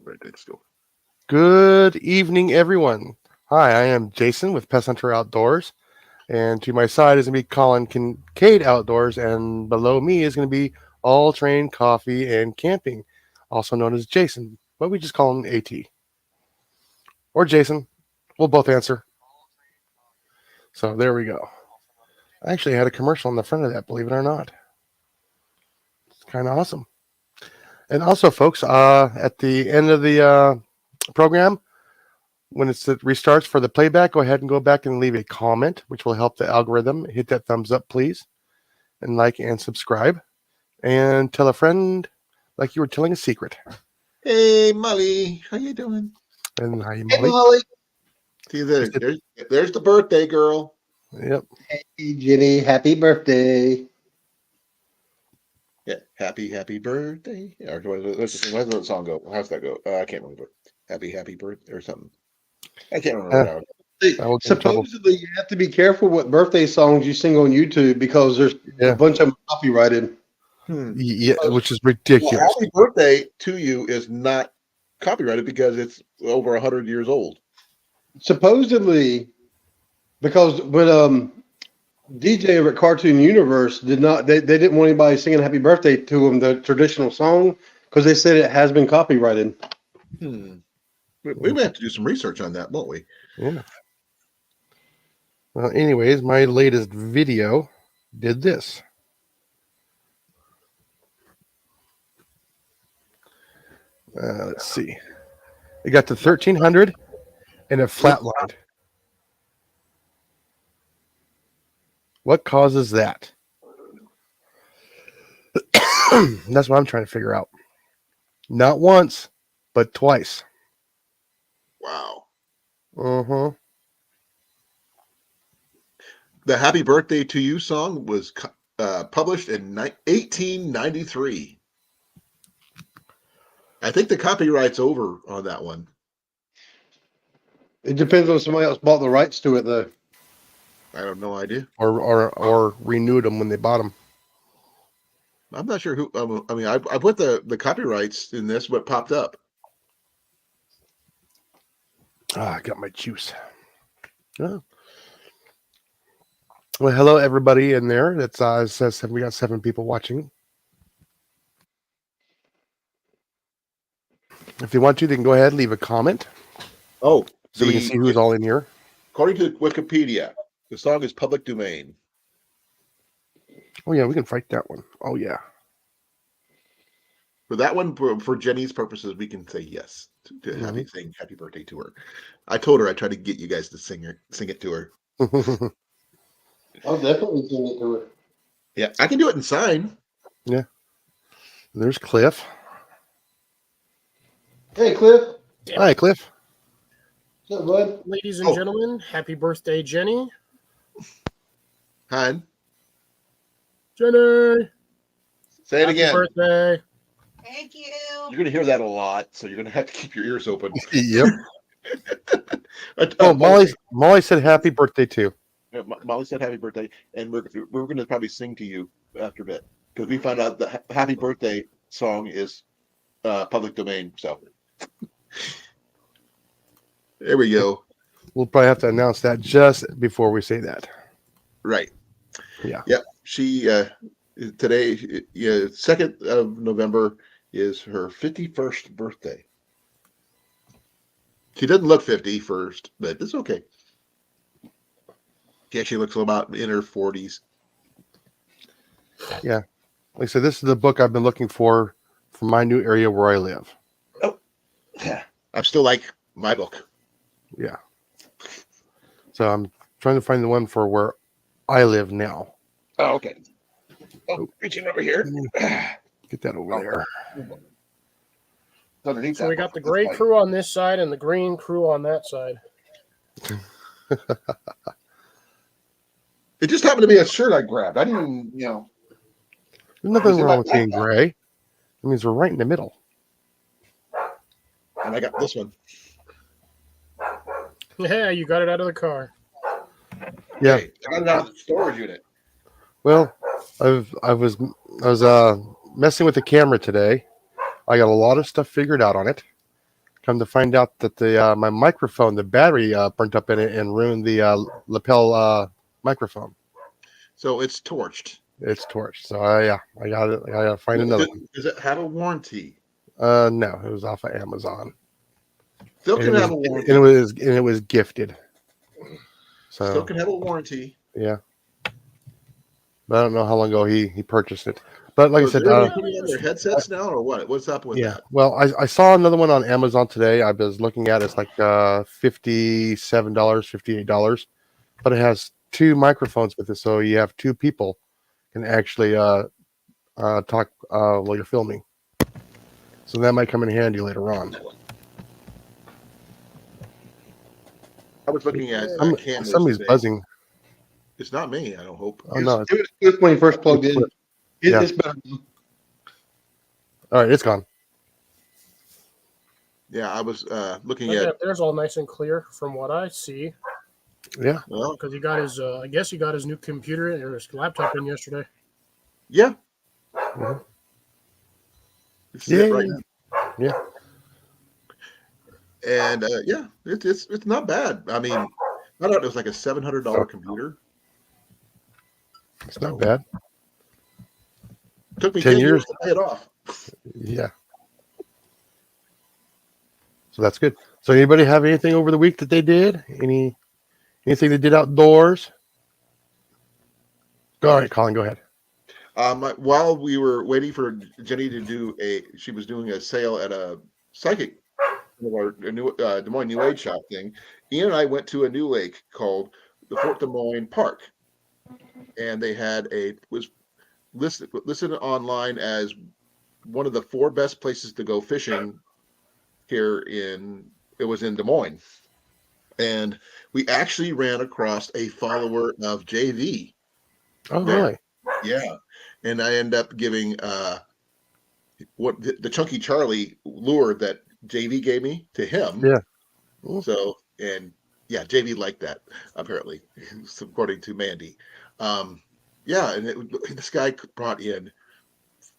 Right, let's go. Good evening, everyone. Hi, I am Jason with Pest Hunter Outdoors, and to my side is going to be Colin Kincaid Outdoors, and below me is going to be All Train Coffee and Camping, also known as Jason, but we just call him AT or Jason. We'll both answer. So there we go. I actually had a commercial on the front of that, believe it or not. It's kind of awesome. And also, folks, at the end of the program, when it restarts for the playback, go ahead and go back and leave a comment, which will help the algorithm. Hit that thumbs up, please, and like and subscribe. And tell a friend like you were telling a secret. Hey, Molly, how you doing? And hi, Hey, Molly. Molly. See, there's the birthday girl. Yep. Hey, Jenny. Happy birthday. Yeah, happy birthday. Or let's just where does the song go? How's that go? I can't remember. Happy birthday or something. I can't remember now. Hey, I will get in trouble. supposedly, you have to be careful what birthday songs you sing on YouTube because there's Yeah. a bunch of them copyrighted. Yeah, which is Well, ridiculous. happy birthday to you is not copyrighted because it's over 100 years old. Supposedly, because when DJ over at Cartoon Universe did not, they didn't want anybody singing "Happy Birthday" to them, the traditional song, because they said it has been copyrighted. We may have to do some research on that, won't we? Yeah. Well, anyways, my latest video did this. Let's see. It got to 1,300 and it flatlined. What causes that? That's what I'm trying to figure out. Not once, but twice. Wow. Uh-huh. The Happy Birthday to You song was published in 1893. I think the copyright's over on that one. It depends on somebody else bought the rights to it, though. I have no idea. Or renewed them when they bought them. I'm not sure who. I mean, I put the copyrights in this. What popped up? I got my juice. Oh. Well, hello everybody in there. That's it says we got 7 people watching. If you want to, they can go ahead and leave a comment. Oh, so we can see who's all in here. According to Wikipedia, the song is public domain. Oh yeah, we can fight that one. Oh yeah. For that one, for Jenny's purposes, we can say yes to saying happy birthday to her. I told her I tried to get you guys to sing it to her. I'll definitely sing it to her. Yeah, I can do it in sign. Yeah. There's Cliff. Hey, Cliff. Hi, Cliff. What's up, bud? Ladies and gentlemen, happy birthday, Jenny. Han. Jenny. Say it Happy again. Birthday. Thank you. You're going to hear that a lot, so you're going to have to keep your ears open. Yep. Molly said happy birthday too. Molly said happy birthday, and we're going to probably sing to you after a bit because we found out the happy birthday song is public domain. So there we go. We'll probably have to announce that just before we say that. Right. Yeah. Yep. She today, 2nd of November is her 51st birthday. She doesn't look 51st, but it's okay. She actually looks about in her 40s. Yeah. Like I said, this is the book I've been looking for my new area where I live. Oh, yeah. I'm still like my book. Yeah. So I'm trying to find the one for where I live now. Oh, okay. Oh, reaching over here. Get that over there. Underneath So we got the gray crew on this side and the green crew on that side. It just happened to be a shirt I grabbed. I didn't even, There's nothing wrong with being gray. It means we're right in the middle. And I got this one. Yeah, you got it out of the car. Yeah. Hey, I got it out of the storage unit. Well, I was messing with the camera today. I got a lot of stuff figured out on it. Come to find out that the my microphone, the battery burnt up in it and ruined the lapel microphone. So it's torched. It's torched. So yeah, I got it. I gotta find another one. Does it have a warranty? No, it was off of Amazon. Still And can it have a was, warranty. and it was gifted. Still So can have a warranty. yeah, but I don't know how long ago he purchased it. But like I So said, they're putting on their headsets now, or what? What's up with yeah. that? Well, I saw another one on Amazon today. I was looking at it. It's like $57, $58, but it has two microphones with it, so you have two people can actually talk while you're filming. So that might come in handy later on. I was looking at cameras Somebody's today. buzzing. It's not me. I don't hope. Oh no! It was good when you first plugged in. Yeah. It's better. All right, it's gone. Yeah, I was looking Look at. at there's all nice and clear from what I see. Yeah. Well, Because he got his, I guess he got his new computer or his laptop in yesterday. yeah. Mhm. This is it Yeah. right now. Yeah. And yeah, it's not bad. I mean, I thought it was like a $700 computer. It's not bad. Took me 10 10 years years. to pay it off. Yeah. So that's good. So anybody have anything over the week that they did? Anything they did outdoors? All right, Colin, go ahead. While we were waiting for Jenny to do she was doing a sale at a psychic, a new Des Moines New Age shop thing. Ian and I went to a new lake called the Fort Des Moines Park, and they had was listed online as one of the 4 best places to go fishing here it was in Des Moines. And we actually ran across a follower of JV. Oh, there. really? Yeah. And I end up giving what the Chunky Charlie lure that JV gave me to him. Yeah. So, and yeah, JV liked that, apparently, according to Mandy. Yeah, and this guy brought in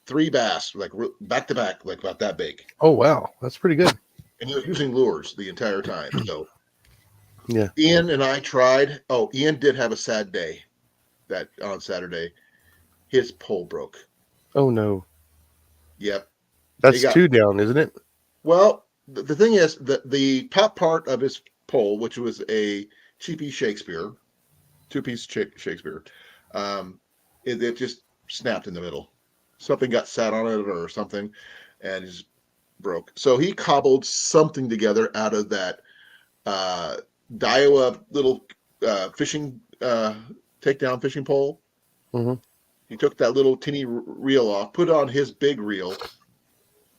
3 bass, like back to back, like about that big. Oh, wow. That's pretty good. And he was using lures the entire time. So Yeah. Ian and I tried. Oh, Ian did have a sad day on Saturday. His pole broke. Oh, no. Yep. That's got- 2 down, isn't it? Well, the thing is that the top part of his pole, which was a cheapy Shakespeare, 2-piece Shakespeare, it just snapped in the middle. Something got sat on it or something, and it just broke. So he cobbled something together out of that Daiwa little fishing takedown fishing pole. Mhm. He took that little teeny reel off, put on his big reel,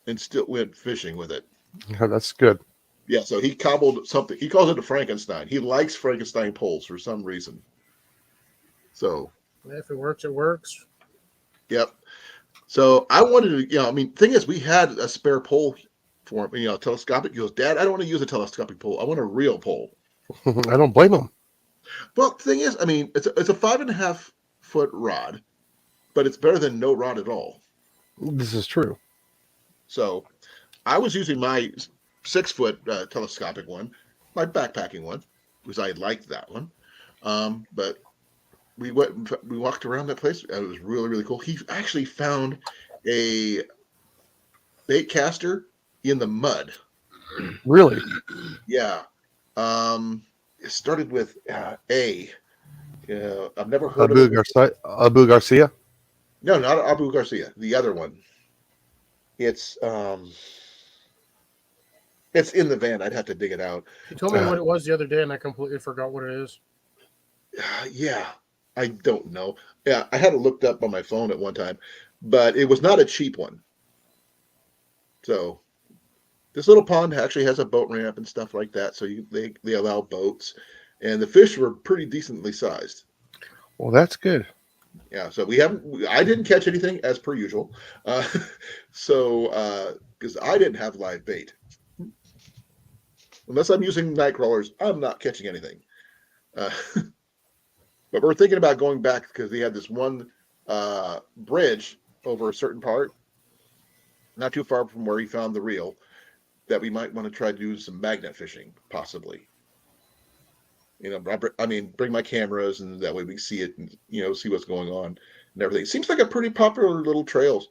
and still went fishing with it. Yeah, that's good. Yeah, so he cobbled something. He calls it a Frankenstein. He likes Frankenstein poles for some reason. So, If it works, it works. yep. So I wanted to, I mean, thing is, we had a spare pole for him, telescopic. He goes, Dad, I don't want to use a telescopic pole. I want a real pole. I don't blame him. Well, the thing is, I mean, it's a 5.5 foot rod, but it's better than no rod at all. This is true. So I was using my 6 foot telescopic one, my backpacking one, because I liked that one. But we walked around that place. It was really, really cool. He actually found a bait caster in the mud. Really? Yeah. It started with A. I've never heard of it. Abu Garcia? No, not Abu Garcia. The other one. It's in the van. I'd have to dig it out. He told me what it was the other day, and I completely forgot what it is. Yeah, I don't know. Yeah, I had it looked up on my phone at one time, but it was not a cheap one. So this little pond actually has a boat ramp and stuff like that. So they allow boats, and the fish were pretty decently sized. Well, that's good. Yeah, so I didn't catch anything as per usual. Because I didn't have live bait. Unless I'm using night crawlers, I'm not catching anything. But we're thinking about going back because we had this one bridge over a certain part, not too far from where he found the reel. that we might want to try to do some magnet fishing, possibly. Bring my cameras, and that way we can see it, and see what's going on and everything. It seems like a pretty popular little trail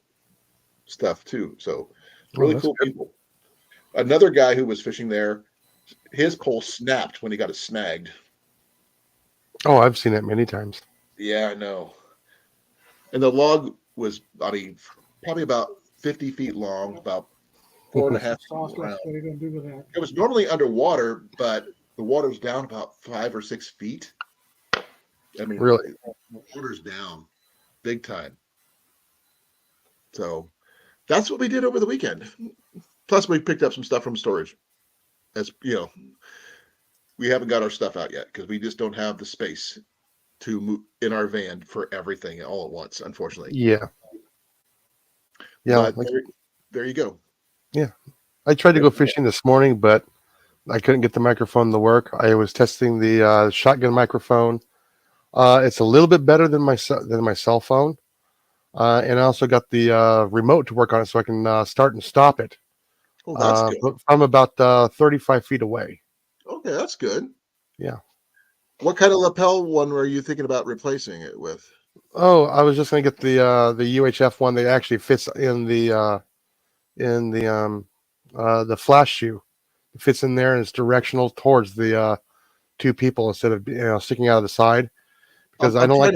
stuff too. So really cool people. Another guy who was fishing there, his pole snapped when he got it snagged. Oh, I've seen that many times. Yeah, I know. And the log was, probably about 50 feet long, about 4.5 feet Sauce, around. what are you going to do with that? It was normally underwater, but the water's down about 5 or 6 feet. I mean, Really? the water's down big time. So that's what we did over the weekend. Plus, we picked up some stuff from storage. As we haven't got our stuff out yet because we just don't have the space to move in our van for everything all at once, unfortunately. Yeah. Yeah. But there you go. I tried to go fishing this morning, but I couldn't get the microphone to work. I was testing the shotgun microphone. It's a little bit better than my cell phone, and I also got the remote to work on it, so I can start and stop it. Oh, that's good. But from about 35 feet away. Okay, that's good. Yeah. What kind of lapel one were you thinking about replacing it with? Oh, I was just gonna get the UHF one that actually fits in the flash shoe. It fits in there and it's directional towards the two people instead of sticking out of the side. Because I don't like.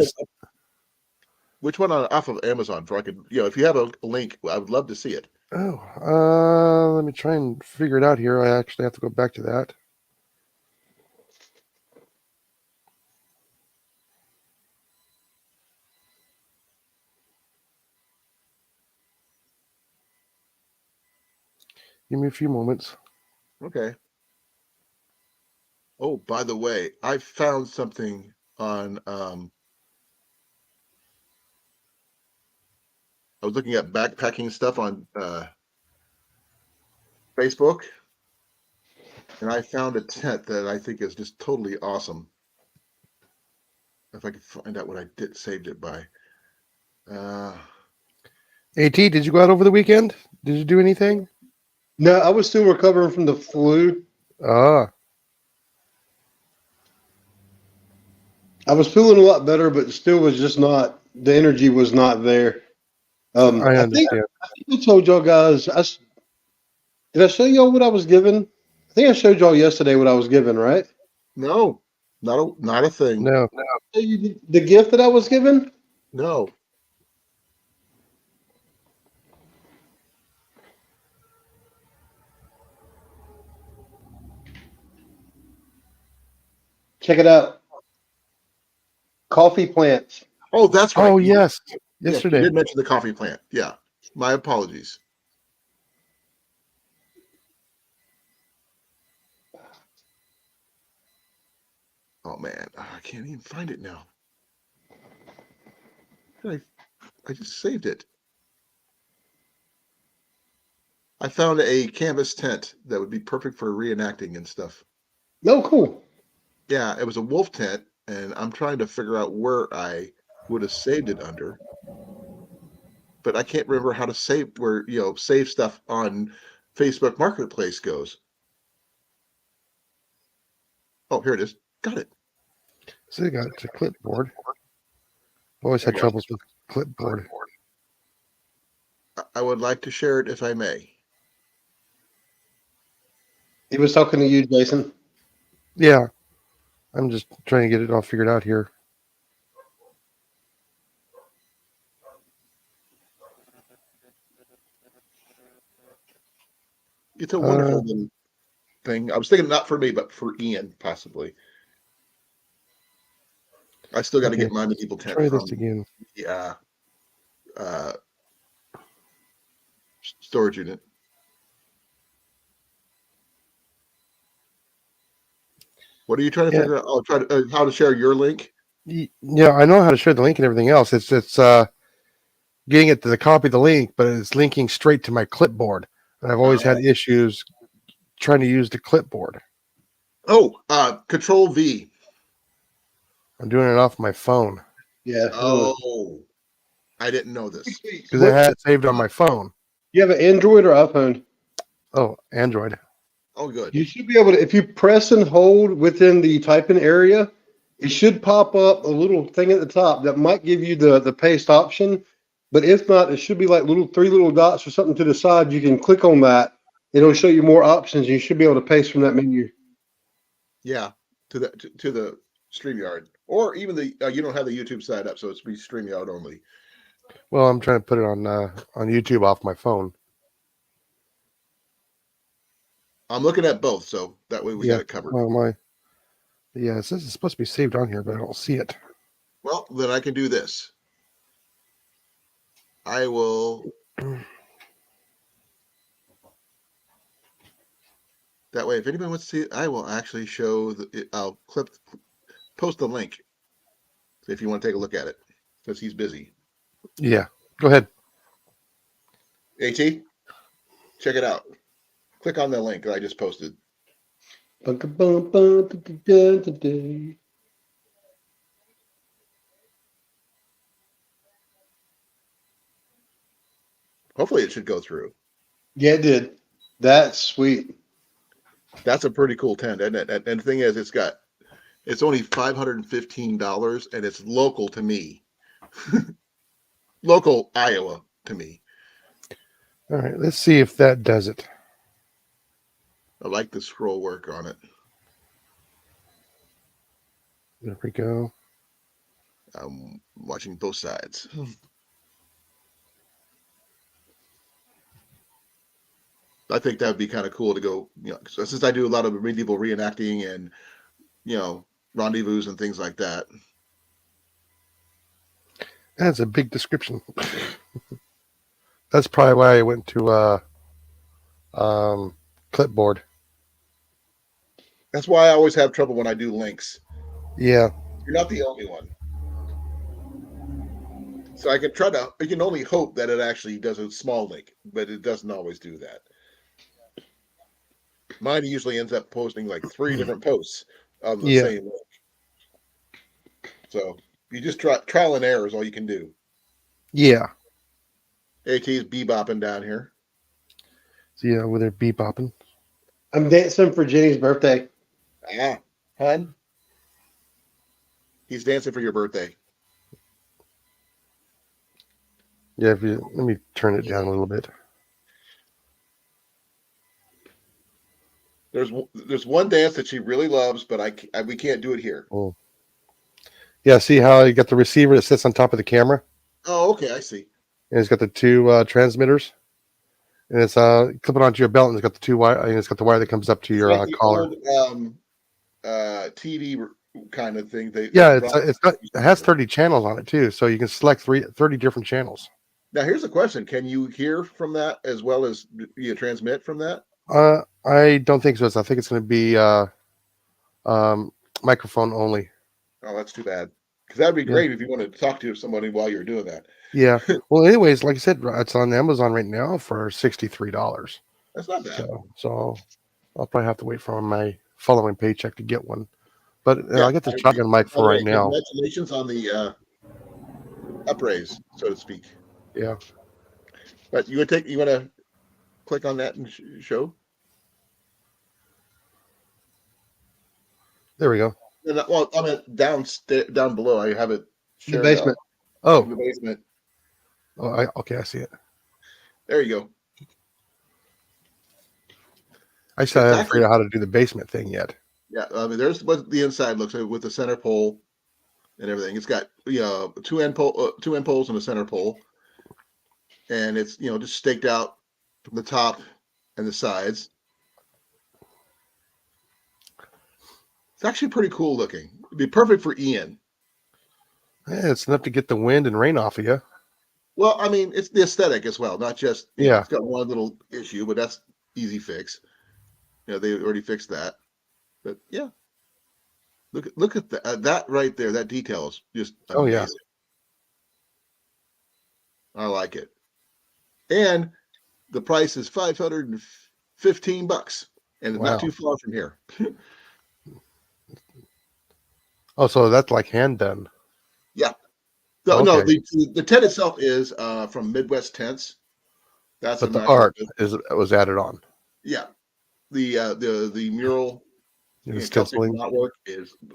Which one off of Amazon? So I could, if you have a link, I would love to see it. Oh, let me try and figure it out here. I actually have to go back to that. Give me a few moments. Okay. Oh, by the way, I found something on. I was looking at backpacking stuff on Facebook, and I found a tent that I think is just totally awesome. If I could find out what I saved it by. AT, did you go out over the weekend? Did you do anything? No, I was still recovering from the flu. Ah, I was feeling a lot better, but still was just not, the energy was not there. I understand. I told y'all guys, did I show y'all what I was given? I think I showed y'all yesterday what I was given, right? No, not a thing. No. Show you the gift that I was given? No. Check it out. Coffee plants. Oh, that's right. Oh, yes. Yes, Yesterday. you did mention the coffee plant. Yeah. My apologies. Oh man, I can't even find it now. I just saved it. I found a canvas tent that would be perfect for reenacting and stuff. No, cool. Yeah, it was a wolf tent, and I'm trying to figure out where I would have saved it under. But I can't remember how to save save stuff on Facebook Marketplace goes. Oh, here it is. Got it. So you got a clipboard. Always had troubles with clipboard. I would like to share it if I may. He was talking to you, Jason. Yeah. I'm just trying to get it all figured out here. It's a wonderful little thing. I was thinking not for me, but for Ian, possibly. I still got to get my medieval tent. Try this again. Yeah. Storage unit. What are you trying to figure out? Oh, how to share your link? Yeah, I know how to share the link and everything else. It's getting it to the copy the link, but it's linking straight to my clipboard. And I've always had issues trying to use the clipboard. Oh, Control V. I'm doing it off my phone. Yeah. Oh, I didn't know this. Because I had it saved on my phone. You have an Android or iPhone? Oh, Android. Oh, good. You should be able to, if you press and hold within the typing area, it should pop up a little thing at the top that might give you the paste option. But if not, it should be like three little dots or something to the side. You can click on that. It'll show you more options. You should be able to paste from that menu. Yeah, to the StreamYard, or even the you don't have the YouTube side up, so it's be StreamYard only. Well, I'm trying to put it on YouTube off my phone. I'm looking at both, so that way we got it covered. Well, it says it's supposed to be saved on here, but I don't see it. Well, then I can do this. I will. That way, if anybody wants to see it, I will actually show I'll post the link if you want to take a look at it, because he's busy. Yeah, go ahead. AT, check it out. Click on the link that I just posted. Hopefully it should go through. Yeah, it did. That's sweet. That's a pretty cool tent, isn't it? And the thing is, it's only $515, and it's local to me. Local Iowa to me. All right, let's see if that does it. I like the scroll work on it. There we go. I'm watching both sides. I think that would be kind of cool to go, since I do a lot of medieval reenacting and, rendezvous and things like that. That's a big description. That's probably why I went to Clipboard. That's why I always have trouble when I do links. Yeah. You're not the only one. So I can only hope that it actually does a small link, but it doesn't always do that. Mine usually ends up posting like 3 different posts on the same link. So you just trial and error is all you can do. Yeah. AT's bebopping down here. So yeah, with their bebopping. I'm dancing for Jenny's birthday. Ah, hun. He's dancing for your birthday. Yeah, let me turn it down a little bit. There's one dance that she really loves, but we can't do it here. Oh. Yeah, see how you got the receiver that sits on top of the camera? Oh, okay, I see. And it's got the 2 transmitters. And it's clip it onto your belt, and it's got the 2 wire, and it's got the wire that comes up to your like collar. Old, TV kind of thing. It has 30 channels on it too, so you can select 30 different channels. Now, here's a question: can you hear from that as well as you transmit from that? I don't think so. I think it's going to be microphone only. Oh, that's too bad. Because that'd be great if you wanted to talk to somebody while you're doing that. Yeah. Well, anyways, like I said, it's on Amazon right now for $63. That's not bad. So I'll probably have to wait for my following paycheck to get one. But I'll get the shotgun mic for right now. Congratulations on the upraise, so to speak. Yeah. But you want to click on that and show? There we go. Well, I mean, down below, I have it. The basement. The basement. Oh, okay, I see it. There you go. I still haven't figured out how to do the basement thing yet. Yeah, I mean, there's what the inside looks like with the center pole and everything. It's got 2 end poles and a center pole, and it's just staked out from the top and the sides. It's actually pretty cool looking. It'd be perfect for Ian. Yeah, it's enough to get the wind and rain off of you. Well, I mean, it's the aesthetic as well, not just yeah. It's got one little issue, but that's easy fix. They already fixed that. But yeah, look at that right there. That detail is just amazing. Oh yeah. I like it. And the price is $515, and it's not too far from here. Oh, so that's like hand done. Yeah. No, the tent itself is from Midwest Tents. But the art was added on. Yeah. the mural The Celtic stenciling. knotwork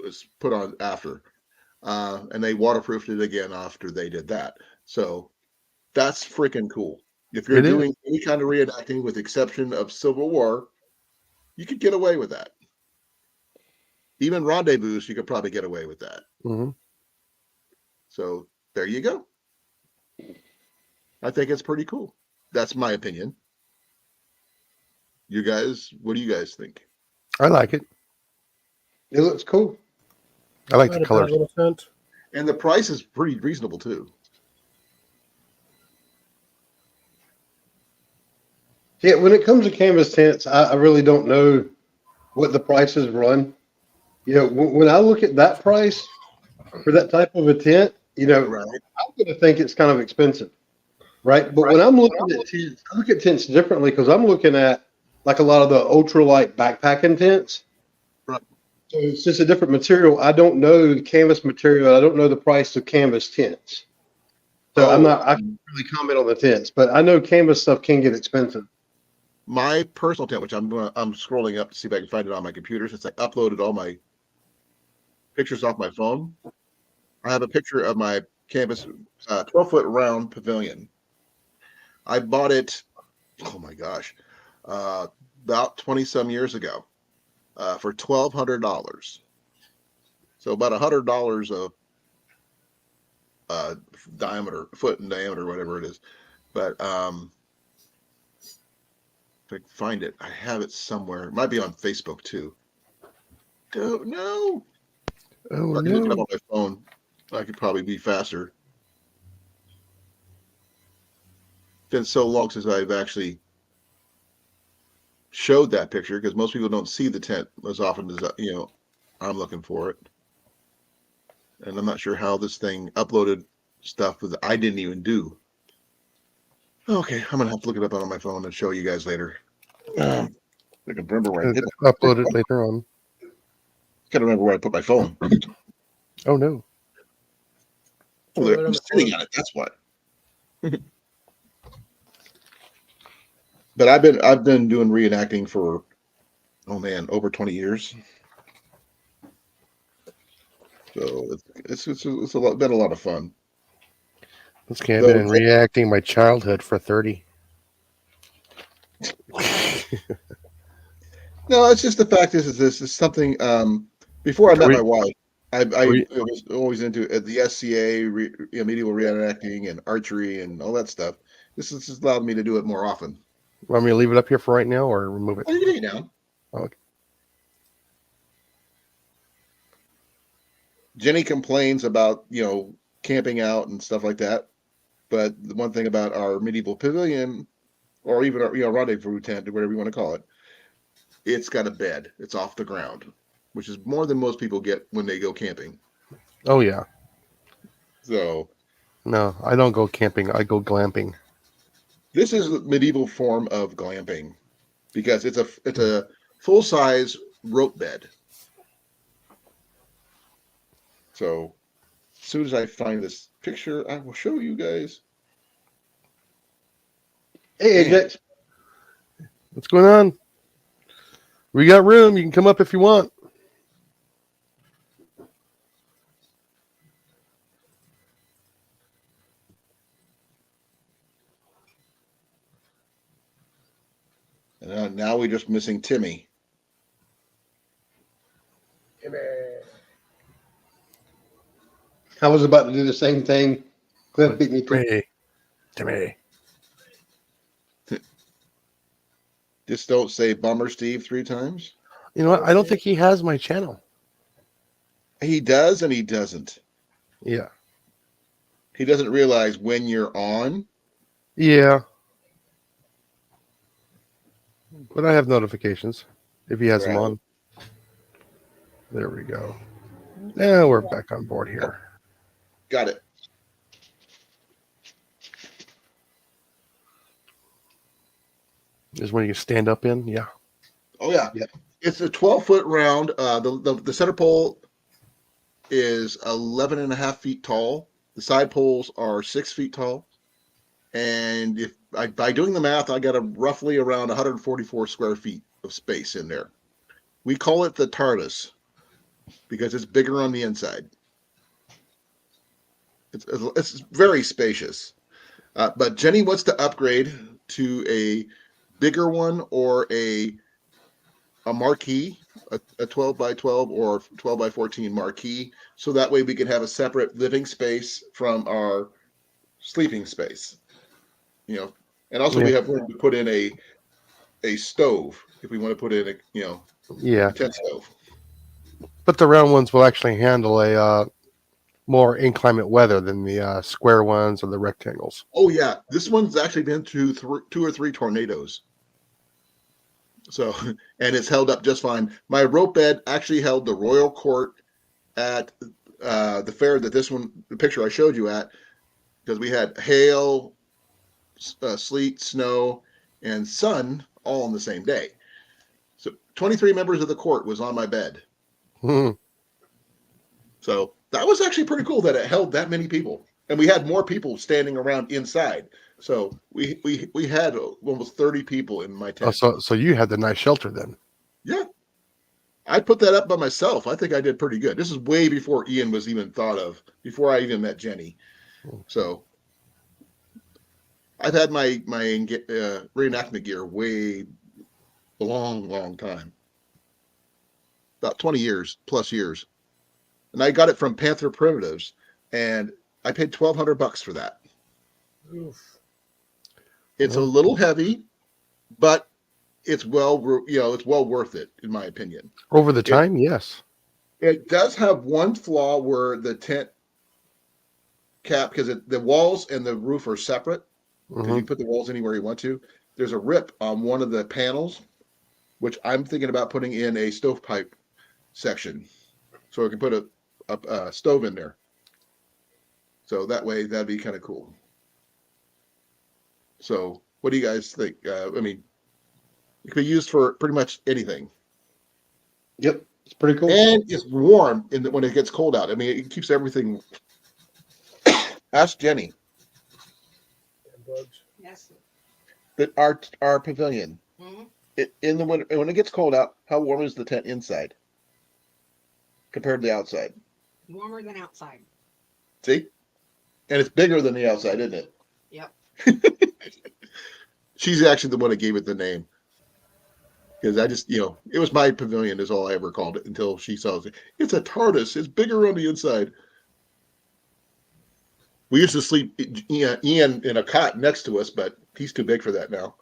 was put on after, and they waterproofed it again after they did that. So that's freaking cool. If you're It is. doing any kind of reenacting, with exception of Civil War, you could get away with that. Even Rendezvous, you could probably get away with that. Hmm. So there you go. I think it's pretty cool. That's my opinion. You guys, what do you guys think? I like it. It looks cool. I like Not the a bad colors. little tent. And the price is pretty reasonable too. Yeah, when it comes to canvas tents, I really don't know what the prices run. You know, when I look at that price for that type of a tent, you know, Right. I'm going to think it's kind of expensive, right? But when I'm looking at tents, I look at tents differently because I'm looking at like a lot of the ultralight backpacking tents. Right. So it's just a different material. I don't know the canvas material. I don't know the price of canvas tents. So I can't really comment on the tents, but I know canvas stuff can get expensive. My personal tent, which I'm scrolling up to see if I can find it on my computer since I uploaded all my pictures off my phone. I have a picture of my canvas 12-foot round pavilion. I bought it, oh my gosh, about 20 some years ago for $1,200. So about $100 of diameter, foot in diameter, whatever it is. But if I can find it, I have it somewhere. It might be on Facebook too. Don't know. Oh I can look it up no! on my phone. I could probably be faster. It's been so long since I've actually showed that picture because most people don't see the tent as often as I'm looking for it. And I'm not sure how this thing uploaded stuff that I didn't even do. Okay, I'm gonna have to look it up on my phone and show you guys later. I can remember where I hid it. Upload it later on. Gotta remember where I put my phone. Oh no! Oh, there, I'm sitting on it. That's what. But I've been doing reenacting for, oh man, over 20 years. So it's been a lot of fun. This camping and reacting my childhood for 30. No, it's just the fact is this is something. Before I met my wife, I was always into the SCA, medieval reenacting, and archery, and all that stuff. This has allowed me to do it more often. Want me to leave it up here for right now, or remove it? Oh, you can take it down. Okay. Jenny complains about camping out and stuff like that, but the one thing about our medieval pavilion, or even our rendezvous tent, or whatever you want to call it, it's got a bed. It's off the ground, which is more than most people get when they go camping. Oh yeah. So no, I don't go camping. I go glamping. This is the medieval form of glamping because it's a full-size rope bed. So as soon as I find this picture, I will show you guys. Hey, AJ. What's going on? We got room. You can come up if you want. And now we're just missing Timmy. I was about to do the same thing. Cliff beat me to Timmy. Just don't say Bummer Steve 3 times. You know what? I don't think he has my channel. He does and he doesn't. Yeah. He doesn't realize when you're on. Yeah. But I have notifications if he has them on. There we go. Now we're back on board here. Got it. Is when you stand up in? Yeah. Oh, yeah. It's a 12-foot round. The center pole is 11 and a half feet tall. The side poles are 6 feet tall. And by doing the math, I got roughly around 144 square feet of space in there. We call it the TARDIS because it's bigger on the inside. It's very spacious. But Jenny wants to upgrade to a bigger one or a marquee, a 12 by 12 or 12 by 14 marquee. So that way we can have a separate living space from our sleeping space. You know, and also we have room to put in a stove if we want to put in a tent stove. But the round ones will actually handle a more inclement weather than the square ones or the rectangles. Oh yeah, this one's actually been through 2 or 3 tornadoes. So, and it's held up just fine. My rope bed actually held the royal court at the fair that the picture I showed you at, because we had hail, sleet, snow, and sun all on the same day. So 23 members of the court was on my bed. So that was actually pretty cool that it held that many people. And we had more people standing around inside. So we had almost 30 people in my tent. So you had the nice shelter then. Yeah. I put that up by myself. I think I did pretty good. This is way before Ian was even thought of, before I even met Jenny. So I've had my reenactment gear way a long time. About 20 years, plus years. And I got it from Panther Primitives, and I paid $1,200 for that. Oof. It's a little heavy, but it's well worth it, in my opinion. Over the time, yes. It does have one flaw where the tent cap, because the walls and the roof are separate, because you can put the walls anywhere you want to. There's a rip on one of the panels, which I'm thinking about putting in a stovepipe section, so I can put a stove in there. So that way, that'd be kind of cool. So what do you guys think? I mean, it could be used for pretty much anything. Yep, it's pretty cool. And it's warm when it gets cold out. I mean, it keeps everything. Ask Jenny. Bugs. Yes. That our pavilion. Mhm. In the winter, when it gets cold out, how warm is the tent inside compared to the outside? Warmer than outside. See, and it's bigger than the outside, isn't it? Yep. She's actually the one that gave it the name, because I just, it was my pavilion is all I ever called it until she saw it. It's a TARDIS. It's bigger on the inside. We used to sleep Ian in a cot next to us, but he's too big for that now.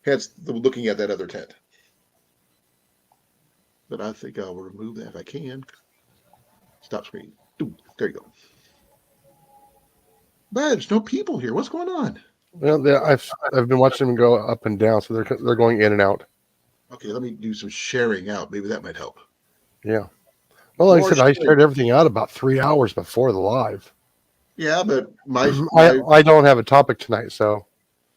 Hence looking at that other tent. But I think I'll remove that if I can. Stop screen. Ooh, there you go. But there's no people here. What's going on? Well, I've been watching them go up and down, so they're going in and out. Okay, let me do some sharing out. Maybe that might help. Yeah. Well, like I More said, I sharing. shared everything out about 3 hours before the live. Yeah, but I don't have a topic tonight, so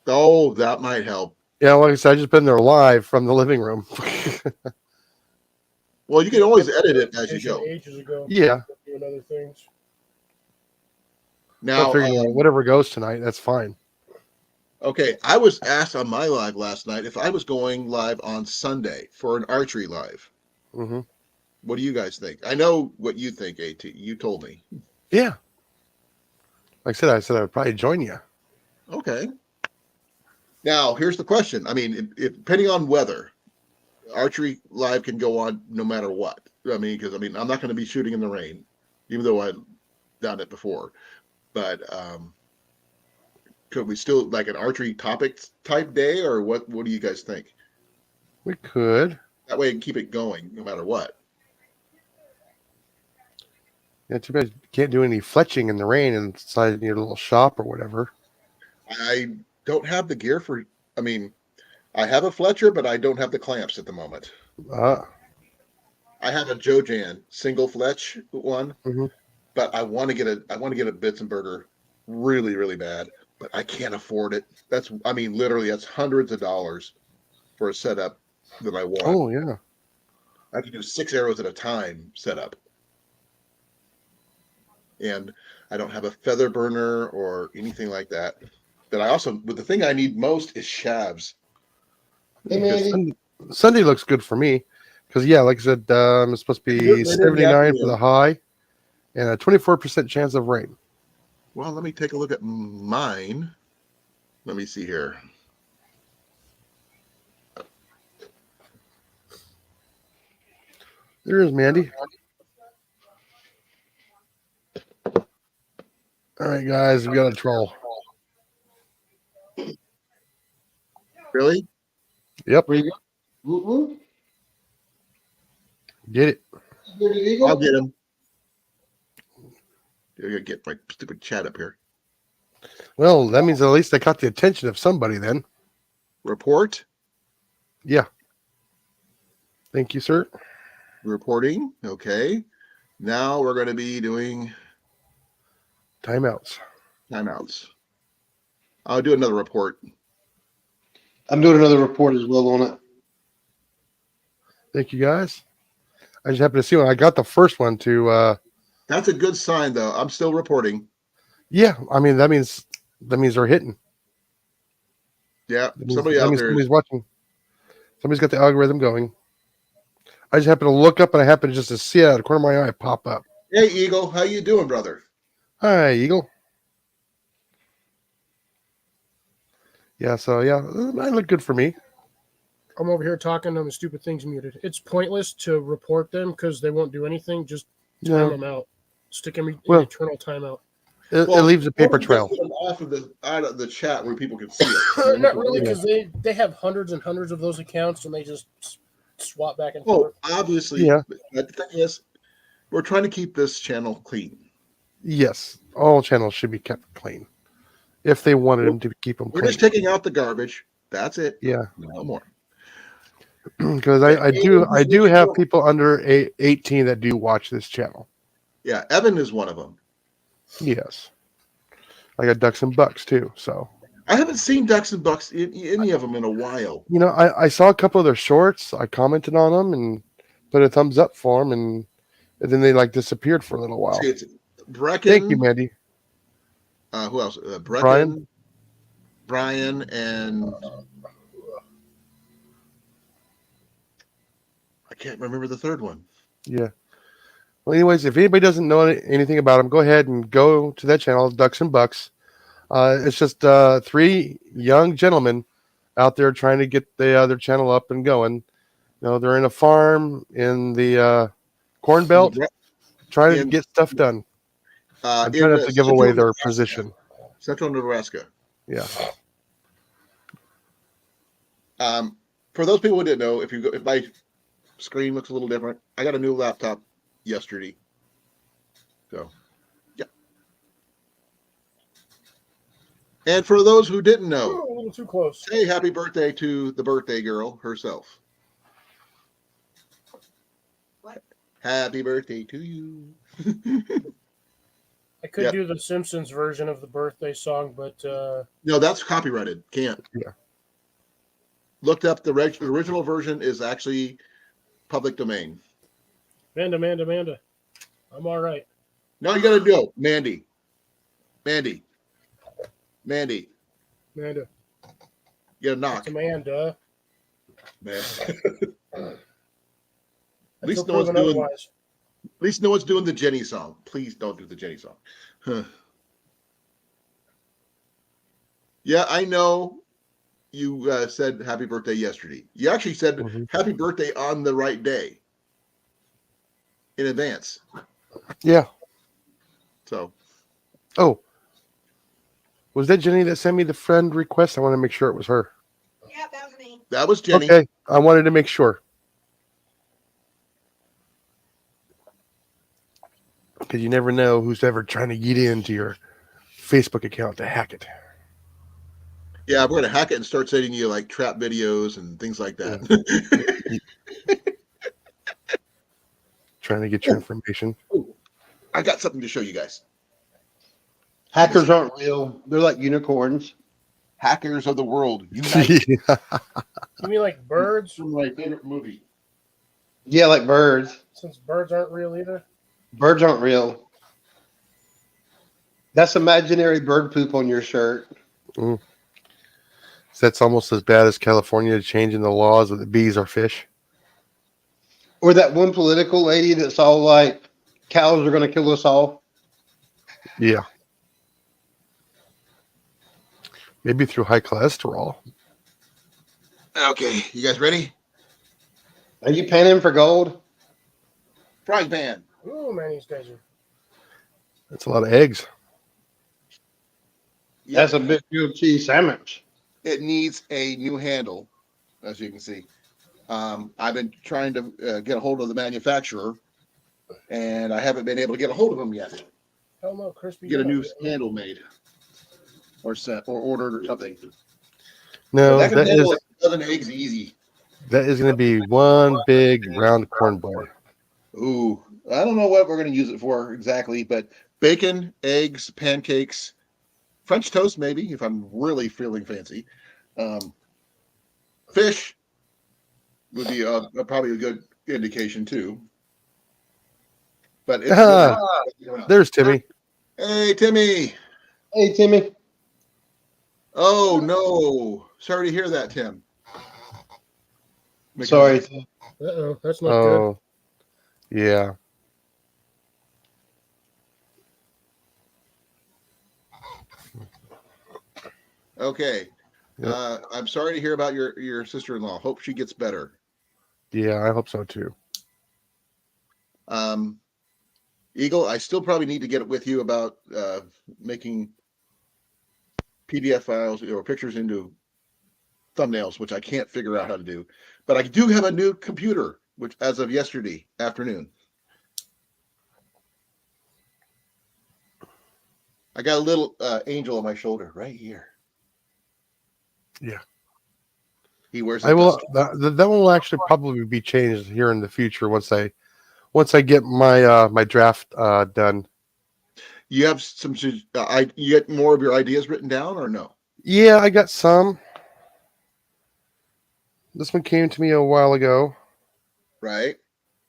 that might help. yeah. Like I said, I just been there live from the living room. Well, you can always edit it as you go. Ages ago. Yeah. Doing other things. Now, I figured whatever goes tonight, that's fine. okay, I was asked on my live last night if I was going live on Sunday for an archery live. Mm-hmm. What do you guys think? I know what you think, AT. You told me. Yeah. Like I said I would probably join you. Okay. Now, here's the question. I mean, if depending on weather, archery live can go on no matter what. I mean, because I'm not going to be shooting in the rain, even though I've done it before. But could we still like an archery topic type day, or what? What do you guys think? We could. That way, I can keep it going no matter what. Yeah, too bad you can't do any fletching in the rain inside your little shop or whatever. I don't have the gear for. I mean, I have a Fletcher, but I don't have the clamps at the moment. I have a Jojan single Fletch one, but I want to get a Bitzenberger really, really bad, but I can't afford it. Literally, that's hundreds of dollars for a setup that I want. Oh yeah. I have to do 6 arrows at a time setup. And I don't have a feather burner or anything like that. But the thing I need most is shavs. Hey, Mandy. Sunday looks good for me because yeah, like I said, it's supposed to be Later in the 79 for afternoon. the high and a 24% chance of rain. Well, let me take a look at mine. Let me see here. There is Mandy. All right, guys, we got a troll. Really? Yep, Where you go? Whoop, whoop. get it. Bearded Eagle? I'll get him. I gotta get my stupid chat up here. Well, that means at least they caught the attention of somebody then. Report. Yeah. Thank you, sir. Reporting. Okay. Now we're going to be doing Timeouts. timeouts. I'll do another report. I'm doing another report as well on it. Thank you, guys. I just happened to see one. I got the first one to. That's a good sign, though. I'm still reporting. Yeah, I mean that means they're hitting. Yeah. That means, Somebody that out means there. somebody's watching. Somebody's got the algorithm going. I just happened to look up and I happened just to see it out of the corner of my eye pop up. Hey, Eagle. How you doing, brother? Hi, Eagle. Yeah, so yeah, that look good for me. I'm over here talking and the stupid thing's muted. It's pointless to report them because they won't do anything. Just time No, them out. Stick them in Well- eternal timeout. it Well, leaves a paper Put trail. them off of out of the chat where people can see it. Not really, because they have hundreds and hundreds of those accounts and they just swap back and Oh, forth. obviously. Yeah. But the thing is, we're trying to keep this channel clean. Yes, all channels should be kept clean if they wanted them to keep them We're clean. just taking out the garbage. That's it. Yeah, No more. because I do have people under 18 that do watch this channel. Yeah, Evan is one of them. Yes, I got ducks and bucks too. So I haven't seen Ducks and Bucks in any of them in a while. you know, I saw a couple of their shorts. I commented on them and put a thumbs up for them, and then they like disappeared for a little while. See, it's Brecken. Thank you, Mandy. Who else? Brecken, Brian, and I can't remember the third one. Yeah. Well, anyways, if anybody doesn't know anything about them, go ahead and go to that channel, Ducks and Bucks. It's just three young gentlemen out there trying to get their channel up and going. You know, they're in a farm in the Corn Belt, trying to in- get stuff done. I'm in trying not to give Central away their Nebraska. position. Central Nebraska. Yeah. For those people who didn't know, if my screen looks a little different, I got a new laptop yesterday. So, yeah. And for those who didn't know, Ooh, a little too close. say happy birthday to the birthday girl herself. What? Happy birthday to you. I could Yep. do the Simpsons version of the birthday song, but No, that's copyrighted. Can't. Yeah. Looked up the original version is actually public domain. Amanda, I'm all right. No, you got to do it, Mandy. Mandy. Amanda, You got to knock, it's Amanda. man. I least feel no one's proven doing- otherwise. At least no one's doing the Jenny song. Please don't do the Jenny song. Huh. Yeah, I know you said happy birthday yesterday. You actually said Mhm. happy birthday on the right day in advance. Yeah. So, Oh, was that Jenny that sent me the friend request? I want to make sure it was her. Yeah, that was me. that was Jenny. Okay, I wanted to make sure. Because you never know who's ever trying to get into your Facebook account to hack it. Yeah, we're going to hack it and start sending you like trap videos and things like that. Trying to get your information. I got something to show you guys. Hackers aren't real. They're like unicorns. Hackers of the world. Unite. You mean like birds? From my favorite movie. Yeah, like birds. Since birds aren't real either. Birds aren't real. That's imaginary bird poop on your shirt. That's almost as bad as California changing the laws that the bees are fish. Or that one political lady that's all like, cows are going to kill us all. Yeah. Maybe through high cholesterol. Okay, you guys ready? Are you panning for gold? Frying pan. Oh man, these guys are. That's a lot of eggs. Yep. That's a big grilled cheese sandwich. It needs a new handle, as you can see. I've been trying to get a hold of the manufacturer, and I haven't been able to get a hold of them yet. Hell no, crispy. Get a new yeah. handle made, or sent, or ordered, or something. No, that can that handle is a dozen eggs easy. going to be one big round corn bar. Ooh, I don't know what we're going to use it for exactly, but bacon, eggs, pancakes, French toast, maybe if I'm really feeling fancy. Fish would be probably a good indication too. But it's There's Timmy. Hey, Timmy. Hey, Timmy. Oh no! Sorry to hear that, Tim. Sorry. Uh-oh, that's not Oh, yeah. Okay. Yep. I'm sorry to hear about your sister-in-law. Hope she gets better. Yeah, I hope so too. Eagle, I still probably need to get with you about making PDF files or pictures into thumbnails, which I can't figure out how to do. But I do have a new computer, which as of yesterday afternoon. I got a little angel on my shoulder right here. Yeah. He wears. I will. That one will actually probably be changed here in the future once I get my my draft done. You have some. You get more of your ideas written down, or no? Yeah, I got some. This one came to me a while ago, Right.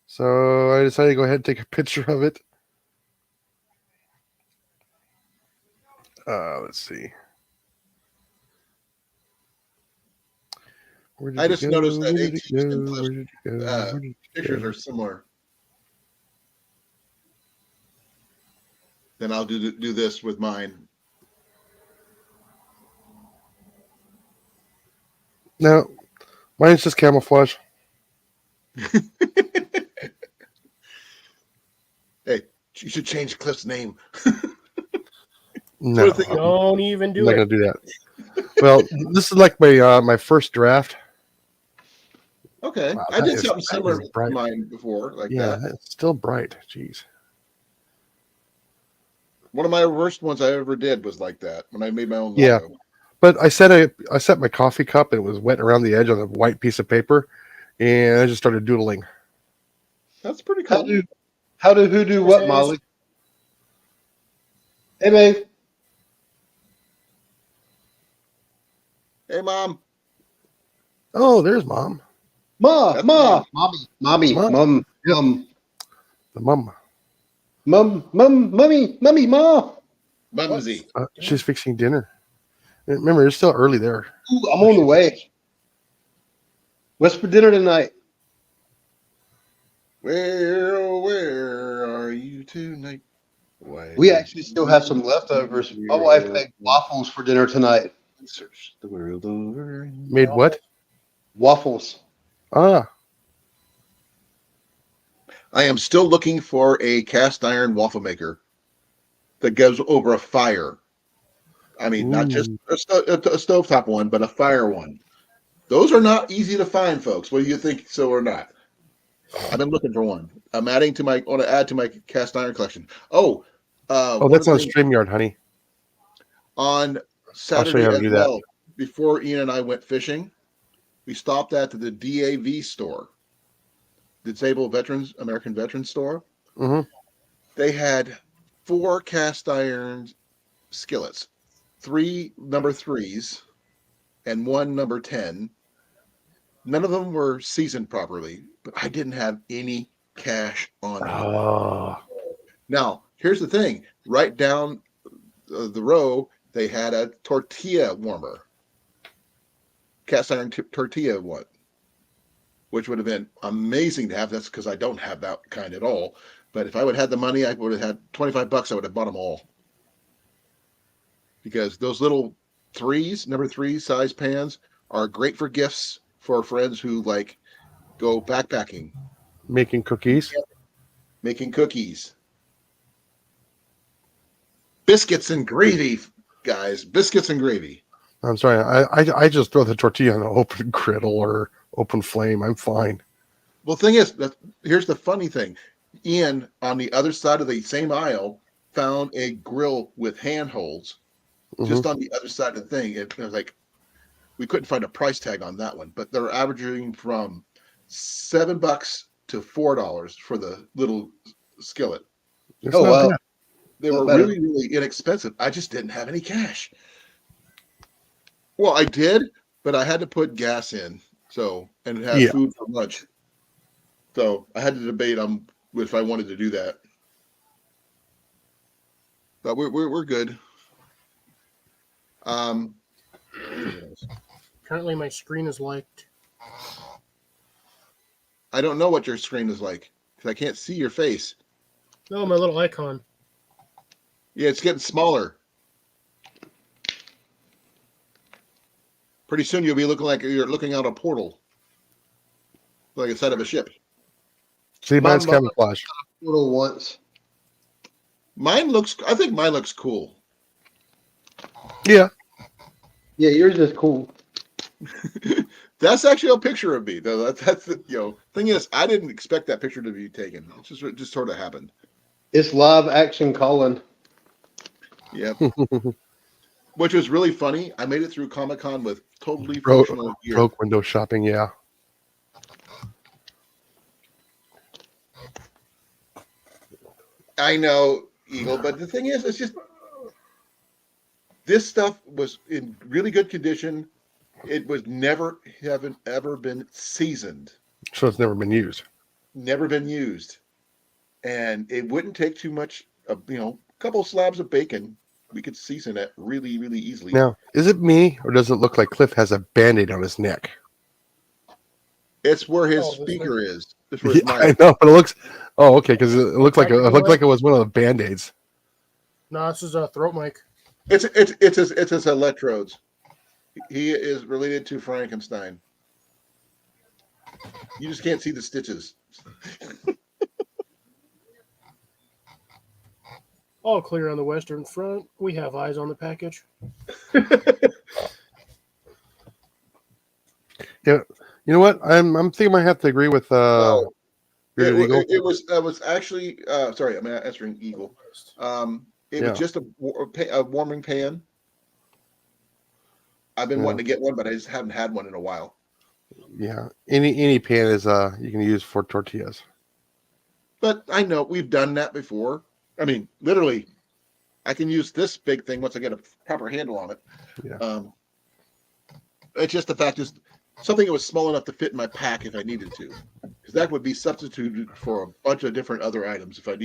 so I decided to go ahead and take a picture of it. Let's see. I just noticed that pictures are similar. Then I'll do this with mine. No, mine's just camouflage. Hey, you should change Cliff's name. No, Sort of Don't even I'm do not it. gonna do that. Well, this is like my my first draft. Okay, Wow, I that did is- something that similar is with bright. mine before, like Yeah, that. it's still bright. Jeez. One of my worst ones I ever did was like that when I made my own logo. Yeah. But I set my coffee cup and it was wet around the edge on a white piece of paper, and I just started doodling. That's pretty cool. How do who do what, Molly? Hey, babe. Hey, Mom. Oh, there's Mom. Mommy, Mom. mum, The mum. mummy, ma. Mumsy. She's fixing dinner. Remember, it's still early there. Ooh, I'm on the way. What's for dinner tonight? Where are you tonight? Why We actually still have some leftovers. My wife made waffles for dinner tonight. search the world over. Made what? Waffles. Ah, I am still looking for a cast iron waffle maker that goes over a fire. I mean, not just a stovetop one, but a fire one. Those are not easy to find, folks. Whether you think so or not. I've been looking for one. I'm adding to my. I want to add to my cast iron collection. Oh, oh, that's on StreamYard, honey. on show you Saturday how to as do that. well. Before Ian and I went fishing, we stopped at the DAV store, Disabled Veterans American Veterans Store. Mm-hmm. They had 4 cast iron skillets, 3 number 3s, and 1 number 10. None of them were seasoned properly, but I didn't have any cash on me. Oh, Now, here's the thing. Right down the row, they had a tortilla warmer. cast iron tortilla one, which would have been amazing to have. That's because I don't have that kind at all. But if I would have had the money, I would have had $25. I would have bought them all. Because those little number three size pans are great for gifts for friends who like go backpacking, Making cookies. making cookies, biscuits and gravy, guys. Biscuits and gravy. I'm sorry. I just throw the tortilla on an open griddle or open flame. I'm fine. Well, thing is, here's the funny thing. Ian, on the other side of the same aisle, found a grill with handholds just on the other side of the thing. It was like, we couldn't find a price tag on that one, but they're averaging from $7 to $4 for the little skillet. It's Oh, not wow. bad. They Not were bad. really, really inexpensive. I just didn't have any cash. Well, I did, but I had to put gas in, and have Yeah. food for lunch. So I had to debate on if I wanted to do that. But we're good. Apparently, my screen is liked. I don't know what your screen is like because I can't see your face. Oh, my little icon. Yeah, it's getting smaller. Pretty soon you'll be looking like you're looking out a portal, like inside of a ship. See, mine's My- camouflage. Little once. I think mine looks cool. Yeah. Yeah, yours is cool. That's actually a picture of me, though. That's the thing is, I didn't expect that picture to be taken. It just sort of happened. It's live action Colin. Yep. Which was really funny. I made it through Comic-Con with totally Broke functional gear. broke window shopping. Yeah. I know, Eagle, but the thing is, it's just this stuff was in really good condition. It was haven't ever been seasoned, So it's never been used. never been used, and it wouldn't take too much. A couple slabs of bacon, we could season it really, really easily. Now, is it me or does it look like Cliff has a Band-Aid on his neck? It's where his Oh, this speaker is. That's where his Yeah, mic. I know, but it looks. Oh, okay, because it looked like it looked like it was one of the Band-Aids. No, this is a throat mic. It's his electrodes. He is related to Frankenstein. You just can't see the stitches. All clear on the western front. We have eyes on the package. Yeah, you know what? I'm thinking I might have to agree with No, Bearded Eagle. it was actually sorry, I'm answering Eagle. It Yeah. was just a warming pan. I've been Yeah. wanting to get one, but I just haven't had one in a while. Yeah, any pan is you can use for tortillas. But I know we've done that before. I mean, literally, I can use this big thing once I get a proper handle on it. Yeah. It's just the fact is something that was small enough to fit in my pack if I needed to, because that would be substituted for a bunch of different other items if I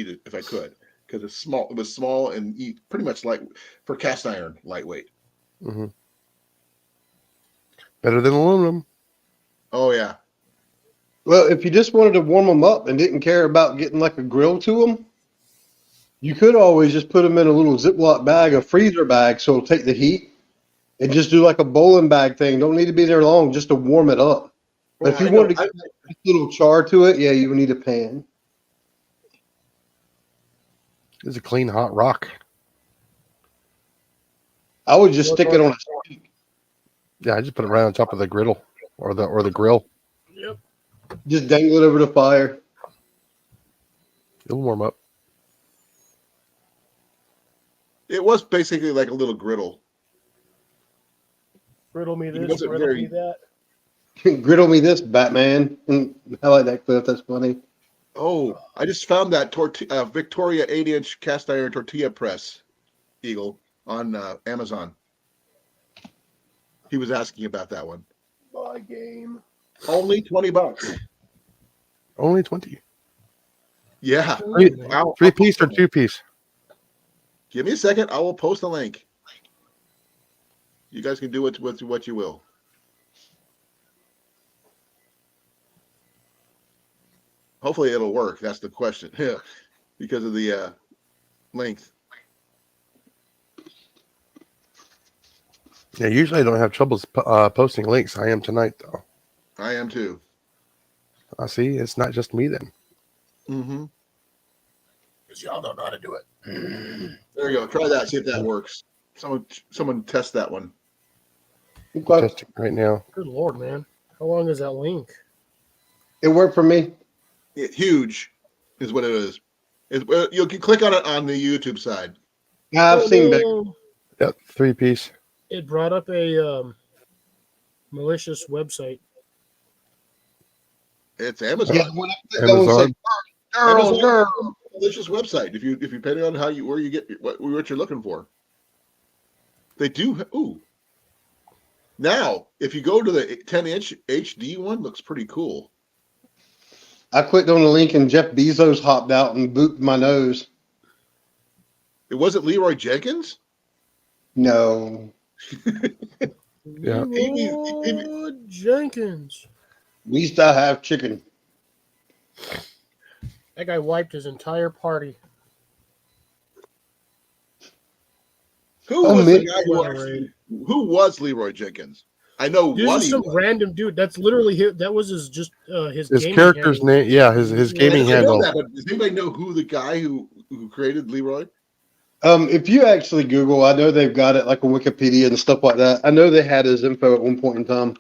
could, because it's small. It was small and pretty much light for cast iron, lightweight. Hmm. Better than aluminum. Oh yeah, Well, if you just wanted to warm them up and didn't care about getting like a grill to them, you could always just put them in a little Ziploc bag, a freezer bag, so it'll take the heat, and just do like a bowling bag thing. Don't need to be there long just to warm it up. But if you wanted to get a little char to it, yeah, you would need a pan. It's a clean hot rock. I would just stick it on a stick. Yeah, I just put it right on top of the griddle or the grill. Yep. Just dangle it over the fire. It'll warm up. it was basically like a little griddle. Riddle me It this, wasn't riddle very- me that. Griddle me this, Batman. I like that clip. That's funny. Oh, I just found that Victoria 8-inch cast iron tortilla press, Eagle, on Amazon. He was asking about that one. My game. Only $20. Only 20. Yeah. Three- Wow. 3-piece or 2-piece? Give me a second. I will post a link. You guys can do it with what you will. Hopefully it'll work. That's the question. Yeah, because of the length. Yeah, usually I don't have troubles posting links. I am tonight, though. I am too. I see. It's not just me then. Mm-hmm. Because y'all don't know how to do it. There you go. Try that. See if that works. Someone test that one. Okay. Testing right now. Good Lord, man. How long is that link? It worked for me. Huge is what it is. You can click on it on the YouTube side. Yeah, I've seen that. no. Yep, 3-piece. It brought up a malicious website. It's Amazon. Yeah, when I clicked on and said, Amazon girl. Delicious website. If you depending on where you get what you're looking for, they do. Ooh. Now, if you go to the 10-inch HD one, looks pretty cool. I clicked on the link and Jeff Bezos hopped out and booped my nose. It wasn't Leroy Jenkins. No, Yeah. Leroy Jenkins. at least I have chicken. That guy wiped his entire party. Who Oh, was the man. guy who was Leroy Jenkins? I know This what is he some was. random dude. That's literally his. That was his His gaming character's handle. name. Yeah, his gaming I know handle. that, but does anybody know who the guy who created Leroy? If you actually Google, I know they've got it like on Wikipedia and stuff like that. I know they had his info at one point in time.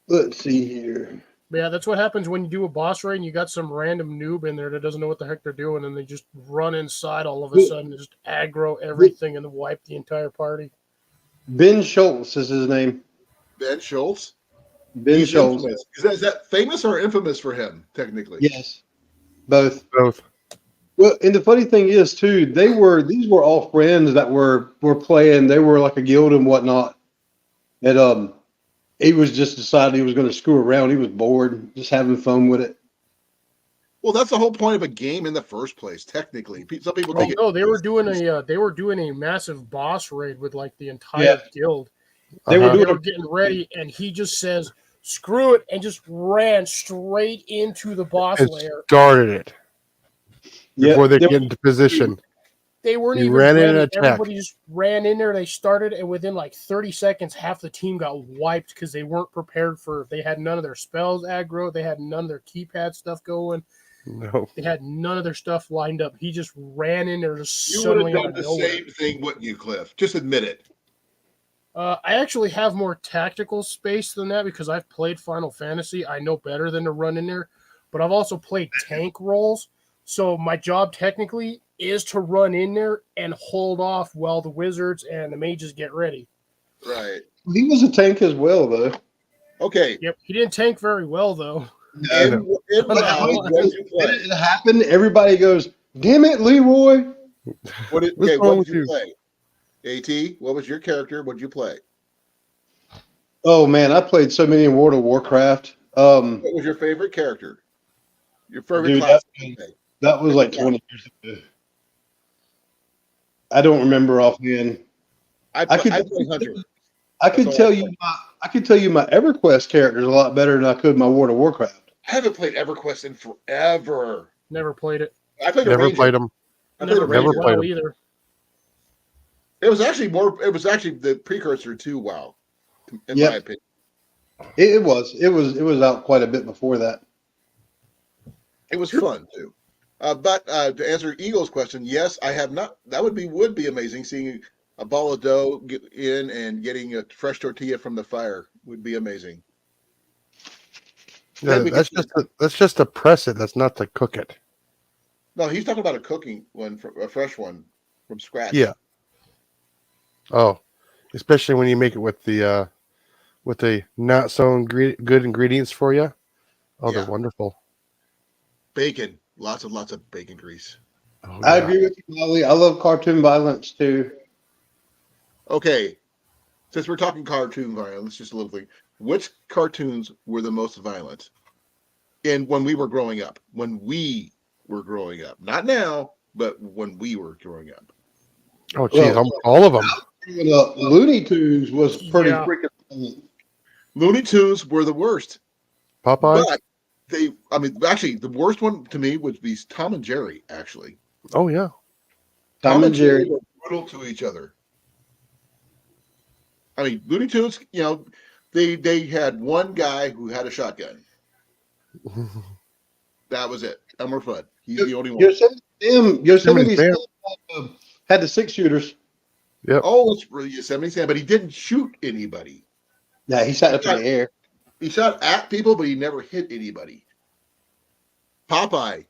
Let's see here. But yeah, that's what happens when you do a boss raid and you got some random noob in there that doesn't know what the heck they're doing, and they just run inside all of a sudden and just aggro everything and wipe the entire party. Ben Schultz is his name. Ben Schultz. Ben He's Schultz. infamous. Is that famous or infamous for him? Technically, Yes, both. Both. Well, and the funny thing is too, these were all friends that were playing. They were like a guild and whatnot. And he was just deciding he was going to screw around. He was bored, just having fun with it. Well, that's the whole point of a game in the first place. Technically, some people think No, they were doing a massive boss raid with like the entire Yeah. guild. They were Uh-huh. They doing were getting ready, and he just says, "Screw it," and just ran straight into the boss And lair. started it before they they get into position. They weren't He even ran in ready. and attacked. Everybody just ran in there. They started, and within like 30 seconds, half the team got wiped because they weren't prepared for. They had none of their spells aggro. They had none of their keypad stuff going. No. They had none of their stuff lined up. He just ran in there just you would suddenly have out done of the nowhere. same thing, wouldn't you, Cliff? Just admit it. I actually have more tactical space than that because I've played Final Fantasy. I know better than to run in there, but I've also played tank roles. So my job technically is to run in there and hold off while the wizards and the mages get ready. Right. He was a tank as well, though. Okay. Yep, he didn't tank very well though. In WoW, what did you play? It happened. Everybody goes, "Damn it, Leroy!" What What's did wrong with you you? play? AT, what was your character? What did you play? Oh man, I played so many in World of Warcraft. What was your favorite character? Your favorite Dude, class? that was like 20 years ago. I don't remember offhand. I could- play Hunter. I could That's tell all. you my EverQuest characters a lot better than I could my World of Warcraft. I haven't played EverQuest in forever. Never played it. I played a Never Ranger. played him. I played a Never Ranger. played played WoW him. either. It was actually the precursor to WoW, in Yep. my opinion. It was out quite a bit before that. It was fun too. But to answer Eagle's question, yes, I have not. That would be amazing. Seeing a ball of dough get in and getting a fresh tortilla from the fire would be amazing. Yeah, Then we that's just to press it. That's not to cook it. No, he's talking about a cooking one, a fresh one from scratch. Yeah. Oh, especially when you make it with the not so good ingredients for you. Oh, Yeah. they're wonderful. Bacon, lots of bacon grease. Oh, I yeah. agree with you, Molly. I love cartoon violence too. Okay, since we're talking cartoon violence, just a little thing. Which cartoons were the most violent? And when we were growing up, not now, but when we were growing up. Oh, geez, Well- almost all of them. Growing up, Looney Tunes was pretty Yeah. freaking. Looney Tunes were the worst. Popeye. But actually, the worst one to me would be Tom and Jerry. Actually, Oh yeah. Tom and Jerry. were brutal to each other. I mean, Looney Tunes, they had one guy who had a shotgun. That was it. Elmer Fudd. He's the only one. Yosemite Sam. Sam had the 6-shooters. Oh, it's really Yosemite Sam, but he didn't shoot anybody. Yeah, he shot up in the air. He shot at people, but he never hit anybody. Popeye,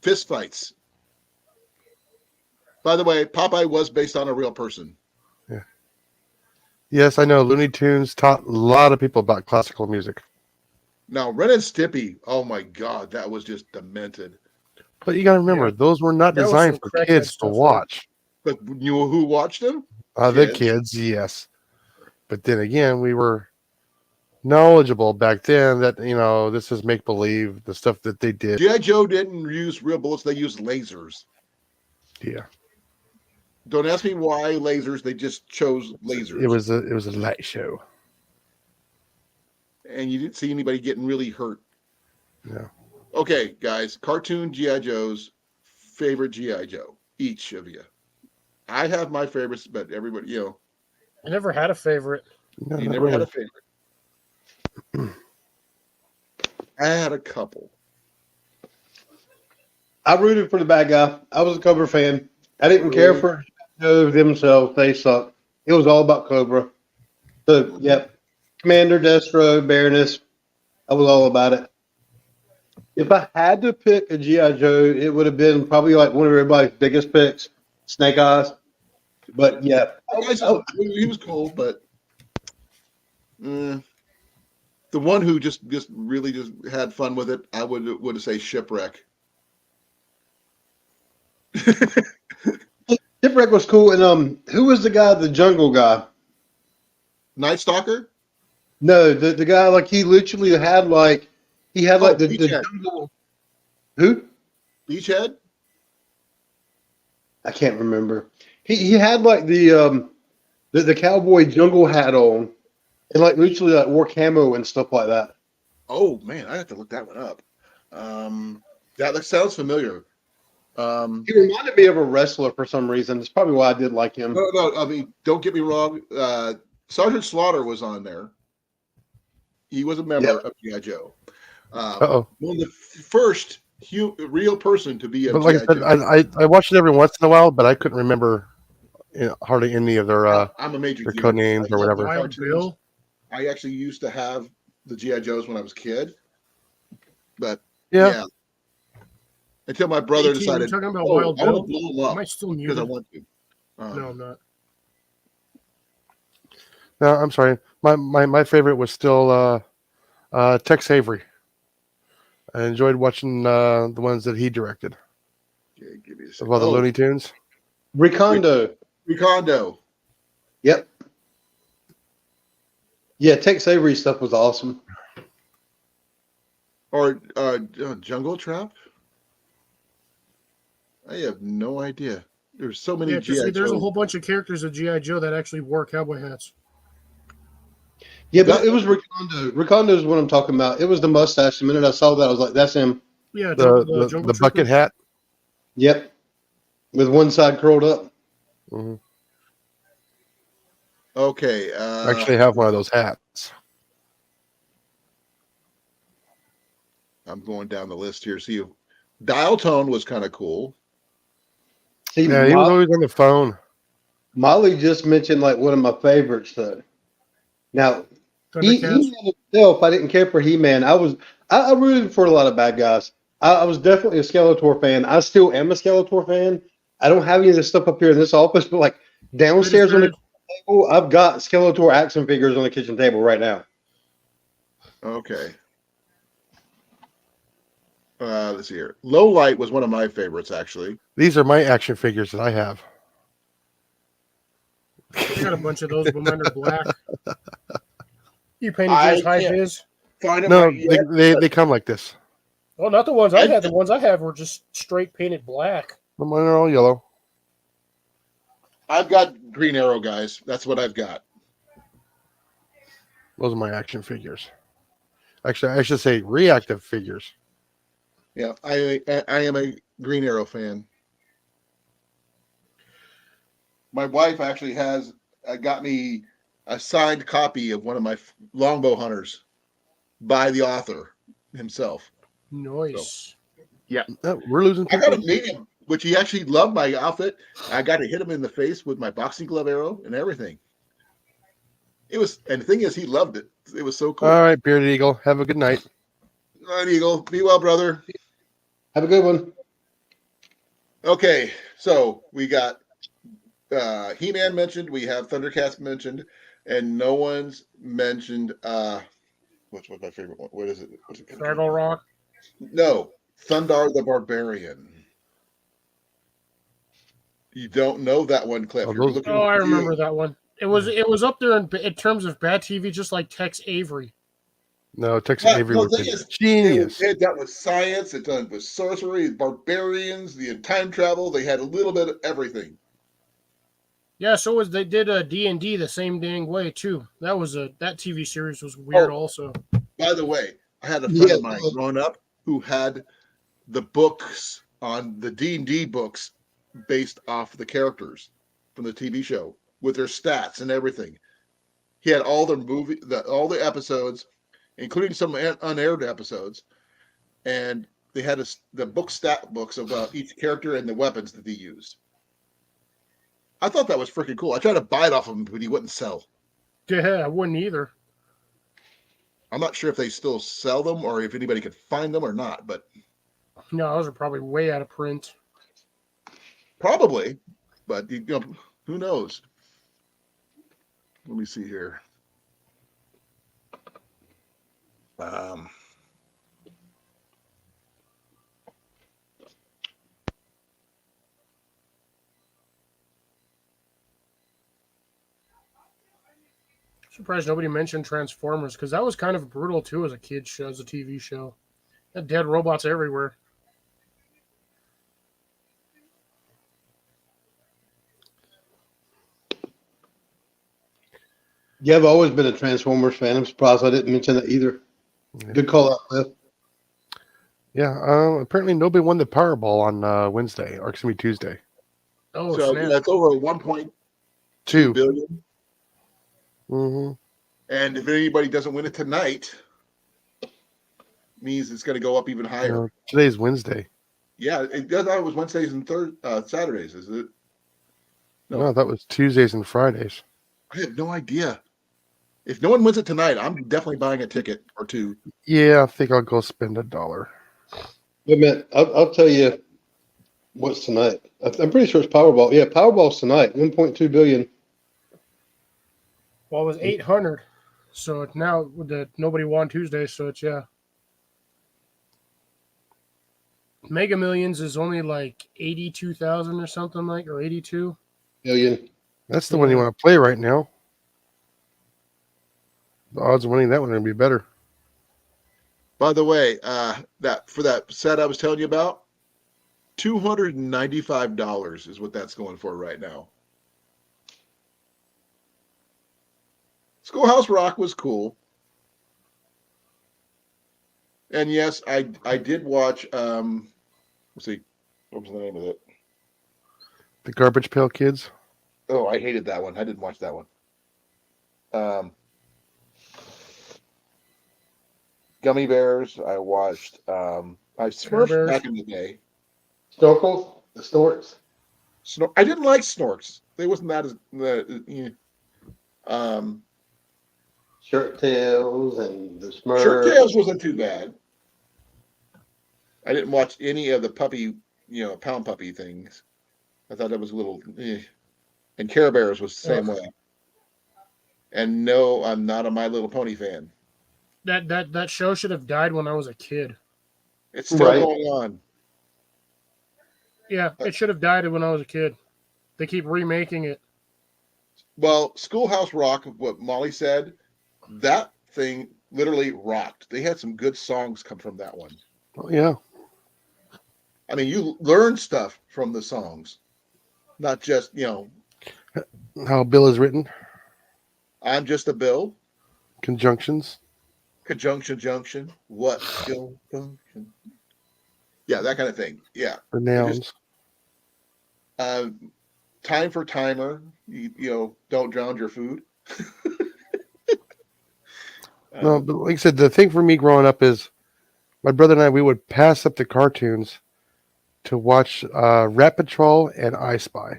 fist fights. By the way, Popeye was based on a real person. Yes, I know. Looney Tunes taught a lot of people about classical music. Now, Ren and Stimpy, oh my God, that was just demented. But you got to remember, those were not That was designed some for crackhead kids to stuff, right? watch. But you know who watched them? The Kids. kids, yes. But then again, we were knowledgeable back then that, this is make believe, the stuff that they did. G.I. Joe didn't use real bullets, they used lasers. Yeah. Don't ask me why lasers, they just chose lasers. It was a light show. And you didn't see anybody getting really hurt. Yeah. Okay, guys, cartoon G.I. Joe's favorite G.I. Joe, each of you. I have my favorites, but everybody, I never had a favorite. No, you not never had really. a favorite. I had a couple. I rooted for the bad guy. I was a Cobra fan. I didn't care for themselves. They sucked. It was all about Cobra. So, yep. Commander, Destro, Baroness. I was all about it. If I had to pick a G.I. Joe, it would have been probably like one of everybody's biggest picks, Snake Eyes. But, yeah. He was cool, but the one who just really just had fun with it, I would say Shipwreck. Shipwreck was cool. And who was the guy, the jungle guy? Night Stalker? No, the guy, like, he literally had, like, the Beachhead. jungle. Who? Beachhead? I can't remember. He had, like, the cowboy jungle hat on and, like, literally, like, wore camo and stuff like that. Oh, man, I have to look that one up. That sounds familiar. He reminded me of a wrestler for some reason. That's probably why I did like him. No, I mean, don't get me wrong. Sergeant Slaughter was on there. He was a member of G.I. Joe. One of the first real person to be a But like I said, I watched it every once in a while, but I couldn't remember hardly any of their I'm a major their geek. code names I or love whatever. the Wild cartoons. Bill. I actually used to have the G.I. Joes when I was a kid. But Yeah. until my brother 18, decided, you're talking about I Wild want Bill? to blow them Am up I still because I muted? want to. No, I'm not. No, I'm sorry. My favorite was still Tex Avery. I enjoyed watching the ones that he directed Okay, give me a of second. all the Looney Tunes. Recondo. Recondo. Yep. Yeah, Tex Avery stuff was awesome. Or Jungle Trap? I have no idea. There's so many Yeah, 'cause see, G.I. there's a Joes. whole bunch of characters of G.I. Joe that actually wore cowboy hats. Yeah, but it was Recondo. Recondo is what I'm talking about. It was the mustache. The minute I saw that, I was like, that's him. Yeah, The Jungle bucket Troopers. hat. Yep. With one side curled up. hmm Okay. I actually have one of those hats. I'm going down the list here. See, Dial Tone was kind of cool. See, Yeah, he was always on the phone. Molly just mentioned like one of my favorites though. Now, Thundercats. He-Man himself, I didn't care for He-Man. I rooted for a lot of bad guys. I was definitely a Skeletor fan. I still am a Skeletor fan. I don't have any of this stuff up here in this office, but like downstairs on the table, I've got Skeletor action figures on the kitchen table right now. Okay. Let's see here. Low Light was one of my favorites, actually. These are my action figures that I have. I got a bunch of those, but mine are black. You painted I yours high can't- vis? Find it No, right yet. they come like this. Well, not the ones I had. The ones I have were just straight painted black. Mine are all yellow. I've got Green Arrow, guys. That's what I've got. Those are my action figures. Actually, I should say reactive figures. Yeah, I am a Green Arrow fan. My wife actually has got me a signed copy of one of my longbow hunters by the author himself. Nice. Oh, we're losing I got people. to meet him, which he actually loved my outfit. I got to hit him in the face with my boxing glove arrow and everything. It was, and the thing is, he loved it. It was so cool. All right, Bearded Eagle. Have a good night. All right, Eagle. Be well, brother. Have a good one. Okay, so we got He-Man mentioned. We have Thundercats mentioned, and no one's mentioned. What's my favorite one? What is it? What's it? Fraggle Rock. No, Thundar the Barbarian. You don't know that one, Cliff. Oh, You're those- looking Oh, I at you. remember that one. It was up there in terms of bad TV, just like Tex Avery. No, Texas Yeah, Avery no, was thing a is, genius. It dealt with science. It dealt with sorcery, barbarians, the time travel. They had a little bit of everything. Yeah, so was they did a D&D the same dang way too. That TV series was weird also. By the way, I had a friend Yeah. of mine growing up who had the books on the D&D books based off the characters from the TV show with their stats and everything. He had all all the episodes, including some unaired episodes, and they had the book stat books about each character and the weapons that they used. I thought that was freaking cool. I tried to buy it off of him, but he wouldn't sell. Yeah, I wouldn't either. I'm not sure if they still sell them or if anybody could find them or not, but No, those are probably way out of print. probably. But you know, who knows? Let me see here. Surprised nobody mentioned Transformers because that was kind of brutal too as a kid's show, as a TV show. Had dead robots everywhere. Yeah, I've always been a Transformers fan. I'm surprised I didn't mention that either. Yeah. Good call out, Cliff. Yeah, apparently nobody won the Powerball on Wednesday, or excuse me, Tuesday. Oh, so snap. that's over 1.2 Two. billion. Mm-hmm. And if anybody doesn't win it tonight, means it's going to go up even higher. Today's Wednesday. Yeah, it does. It was Wednesdays and Saturdays, is it? No. No, that was Tuesdays and Fridays. I have no idea. If no one wins it tonight, I'm definitely buying a ticket or two. Yeah, I think I'll go spend $1. Wait a minute. I'll tell you what's tonight. I'm pretty sure it's Powerball. Yeah, Powerball's tonight. 1.2 billion. Well, it was 800. So it's now nobody won Tuesday, so it's yeah. Mega Millions is only like 82,000 or something or 82. Billion. That's the one you want to play right now. The odds of winning that one are going to be better. By the way, that for that set I was telling you about, $295 is what that's going for right now. Schoolhouse Rock was cool. And yes, I did watch let's see, what was the name of it? The Garbage Pail Kids. Oh, I hated that one. I didn't watch that one. Gummy Bears, I watched I Smurfs Bears. back in the day. Snorkel? The Snorks? I didn't like Snorks. They wasn't that as Shirt Tails and the Smurfs. Shirt Tails wasn't too bad. I didn't watch any of the puppy, Pound Puppy things. I thought that was a little And Care Bears was the same way. And no, I'm not a My Little Pony fan. That show should have died when I was a kid. It's still Right. going on. Yeah, it should have died when I was a kid. They keep remaking it. Well, Schoolhouse Rock, what Molly said, that thing literally rocked. They had some good songs come from that one. Oh, yeah. I mean, you learn stuff from the songs, not just, How Bill is written. I'm just a Bill. Conjunctions. Conjunction, junction. What's your function? Yeah, that kind of thing. Yeah. For Just nouns. time for timer. You know, don't drown your food. No, but like I said, the thing for me growing up is my brother and I, we would pass up the cartoons to watch Rat Patrol and I Spy.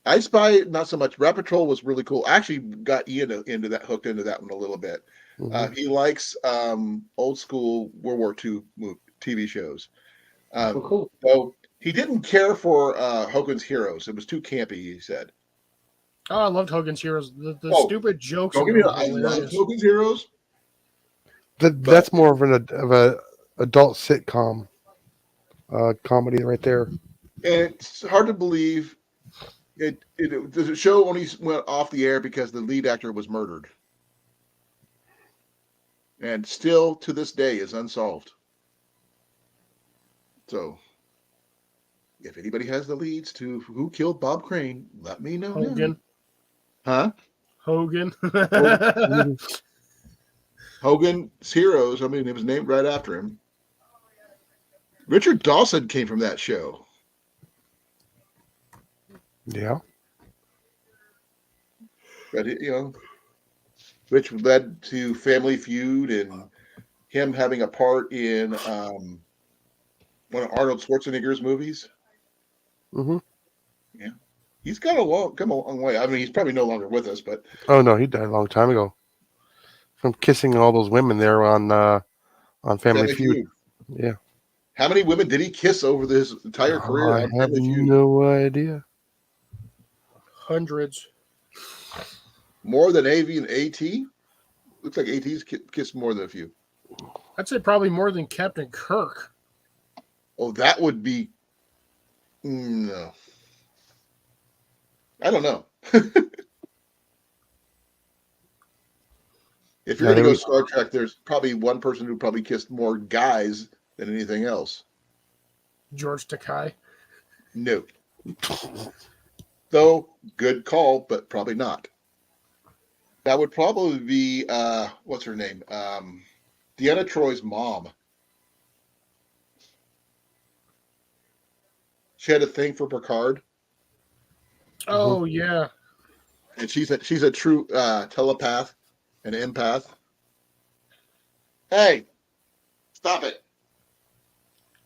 I Spy, not so much. Rat Patrol was really cool. I actually got Ian into that, hooked into that one a little bit. Mhm. He likes old school World War II TV shows. Oh, cool. So he didn't care for Hogan's Heroes. It was too campy, he said. Oh, I loved Hogan's Heroes. The Oh, stupid jokes Don't in get me them wrong, were I love hilarious. Hogan's Heroes. That's more of a adult sitcom comedy right there. And it's hard to believe the show only went off the air because the lead actor was murdered. And still to this day is unsolved. So if anybody has the leads to who killed Bob Crane, let me know. Hogan. Huh? Hogan. Hogan's Heroes. I mean, it was named right after him. Richard Dawson came from that show. Yeah. But which led to Family Feud and him having a part in one of Arnold Schwarzenegger's movies. hmm He's got come a long way. I mean, he's probably no longer with us, but Oh no, he died a long time ago from kissing all those women there on Family Feud. Yeah. How many women did he kiss over his entire career I on have Family Feud? no idea. Hundreds. More than AV and AT? Looks like AT's kissed more than a few. I'd say probably more than Captain Kirk. Oh, that would be no. I don't know. If you're Yeah, going to they go were- Star Trek, there's probably one person who probably kissed more guys than anything else. George Takei. No. Though, good call, but probably not. That would probably be, what's her name? Deanna Troy's mom. She had a thing for Picard, Oh yeah. and she's a true telepath, an empath. Hey, stop it.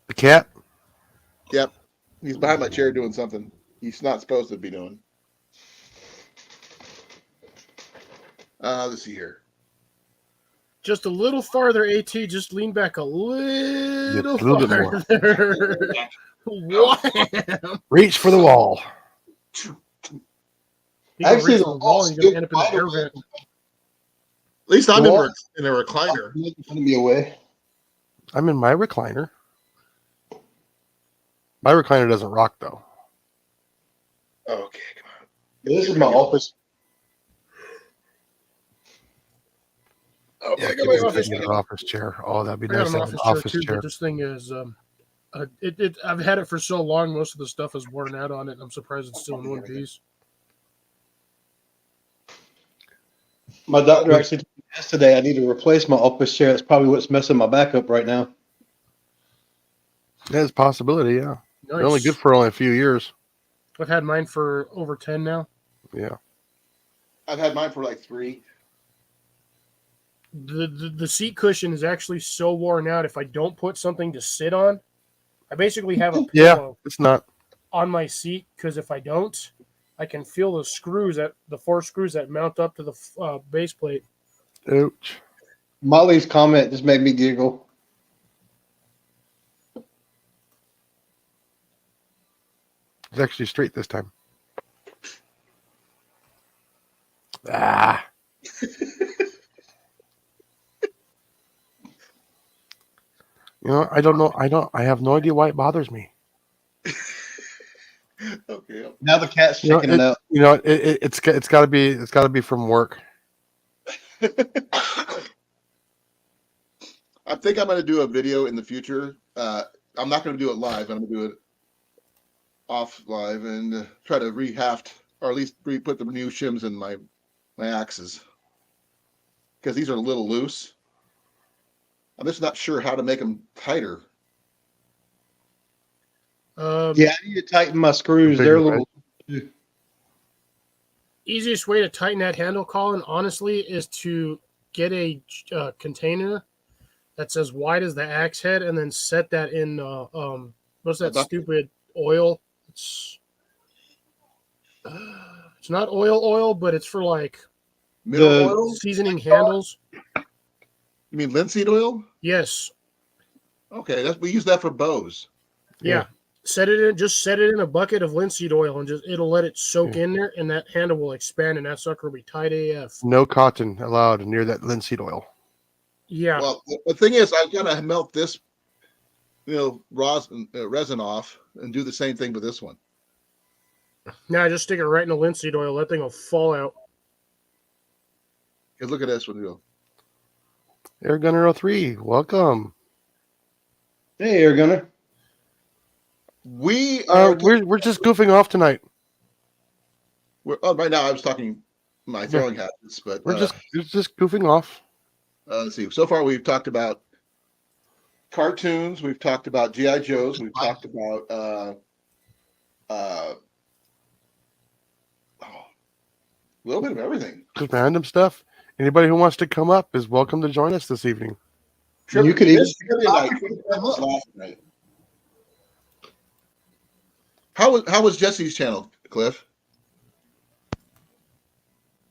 The cat. Yep. He's behind my chair doing something he's not supposed to be doing. Let's see here. Just a little farther, AT. Just lean back a little, a little bit more. farther. Wham! Reach for the wall. You go Actually, reach the for the wall, wall's you're gonna good end up in the air fighter. vent. At least I'm What? in a recliner. Putting me away. I'm in my recliner. My recliner doesn't rock though. Okay, come on. This is my office. Oh, Yeah, I got give my me office an office chair. Oh, that'd be I got nice. an to have office chair too, but this thing is I've had it for so long. Most of the stuff is worn out on it. I'm surprised it's still in one piece. My doctor actually told me yesterday I need to replace my office chair. That's probably what's messing my back up right now. That's a possibility. Yeah, Nice. they're only good for only a few years. I've had mine for over 10 now. Yeah. I've had mine for like 3. The seat cushion is actually so worn out. If I don't put something to sit on, I basically have a Yeah, pillow it's not. on my seat because if I don't, I can feel the 4 screws that mount up to the base plate. Ouch. Molly's comment just made me giggle. It's actually straight this time. Ah. You know, I don't know. I have no idea why it bothers me. Okay. Now the cat's You know, checking it out. it's got to be from work. I think I'm going to do a video in the future. I'm not going to do it live. I'm going to do it off live and try to rehaft or at least put the new shims in my axes because these are a little loose. I'm just not sure how to make them tighter. Yeah, I need to tighten my screws. They're a little. Easiest way to tighten that handle, Colin, honestly, is to get a container that's as wide as the axe head, and then set that in what's that stupid oil? It's not oil, but it's for like Mineral oil? seasoning handles. You mean linseed oil? Yes. Okay, we use that for bows. Yeah. Set it in a bucket of linseed oil, and it'll let it soak in there, and that handle will expand, and that sucker will be tight AF. No cotton allowed near that linseed oil. Yeah. Well, the thing is, I gotta melt this, resin off, and do the same thing with this one. Now just stick it right in the linseed oil. That thing will fall out. Because look at this one. Go. Air Gunner 03, welcome. Hey, Air Gunner. We are. We're just goofing off tonight. Right now, I was talking my throwing habits, but We're just goofing off. let's see. So far, we've talked about cartoons. We've talked about GI Joes. We've talked about a little bit of everything. Just random stuff. Anybody who wants to come up is welcome to join us this evening. You could even. Last night. How was Jesse's channel, Cliff?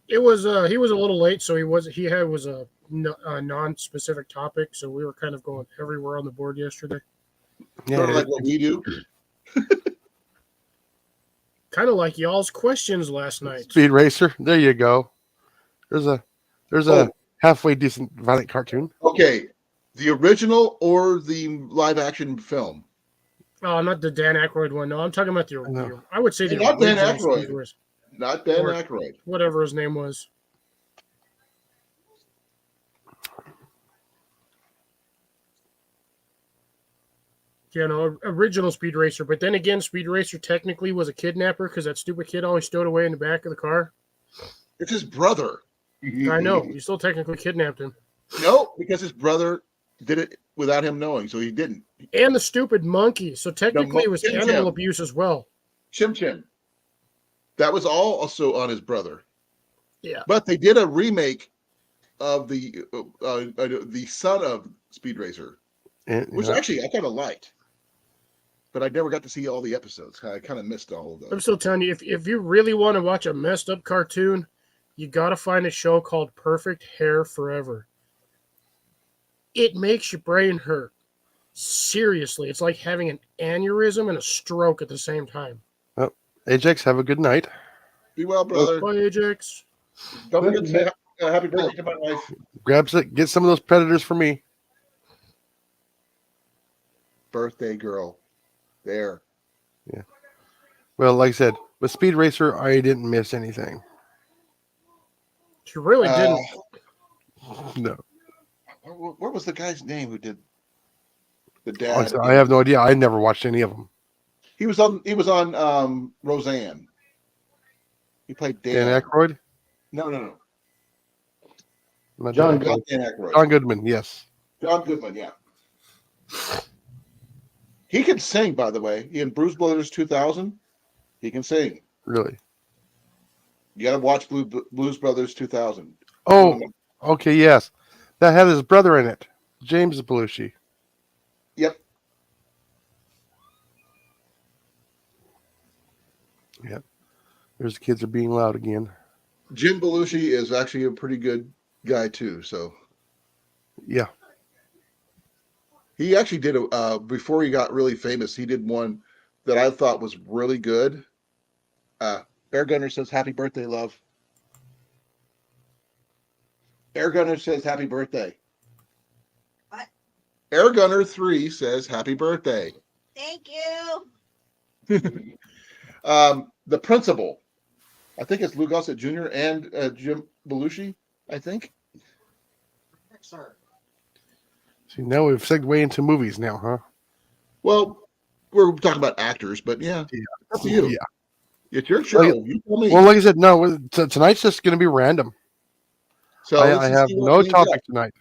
It was he was a little late, so he had a non-specific topic, so we were kind of going everywhere on the board yesterday. Yeah, Sort of like what we do. Kind of like y'all's questions last night. Speed Racer. There you go. There's a halfway decent violent cartoon. Okay, the original or the live action film? Oh, not the Dan Aykroyd one. No, I'm talking about the I would say the Not Dan original Aykroyd. Speed Racer, Not Dan Aykroyd. whatever his name was. Yeah, no, original Speed Racer. But then again, Speed Racer technically was a kidnapper because that stupid kid always stowed away in the back of the car. It's his brother. I know. You still technically kidnapped him. No, because his brother did it without him knowing, so he didn't. And the stupid monkey. So technically it was Tim animal Tim. abuse as well. Chim Chim. That was all also on his brother. Yeah. But they did a remake of the son of Speed Racer, which actually I kind of liked. But I never got to see all the episodes. I kind of missed all of those. I'm still telling you, if you really want to watch a messed up cartoon, you got to find a show called Perfect Hair Forever. It makes your brain hurt. Seriously, it's like having an aneurysm and a stroke at the same time. Well, Ajax, have a good night. Be well, brother. Bye, Ajax. Don't forget to say happy birthday to my wife. Get some of those Predators for me. Birthday girl. There. Yeah. Well, like I said, with Speed Racer, I didn't miss anything. You really didn't. No. What was the guy's name who did the dad? I have no idea. I never watched any of them. He was on Roseanne. He played Dan. Dan Aykroyd? No. Not John Dan Aykroyd. Not Dan Aykroyd. John Goodman, yes. John Goodman, yeah. He can sing, by the way. In Blues Brothers 2000, he can sing. Really? You got to watch Blues Brothers 2000. Oh, okay, yes. That had his brother in it, James Belushi. Yep. Yep. There's the kids are being loud again. Jim Belushi is actually a pretty good guy too. So Yeah. he actually did before he got really famous. He did one that I thought was really good. Air Gunner says, "Happy birthday, love." Air Gunner says, "Happy birthday." What? Air Gunner 3 says, "Happy birthday." Thank you. The principal, I think it's Lou Gossett Jr. and Jim Belushi, I think. Sir. See, now we've segued into movies now, huh? Well, we're talking about actors, but yeah, up to you. Yeah. It's your show. Well, You tell me. Well, like I said, no, tonight's just going to be random. So I have no topic tonight.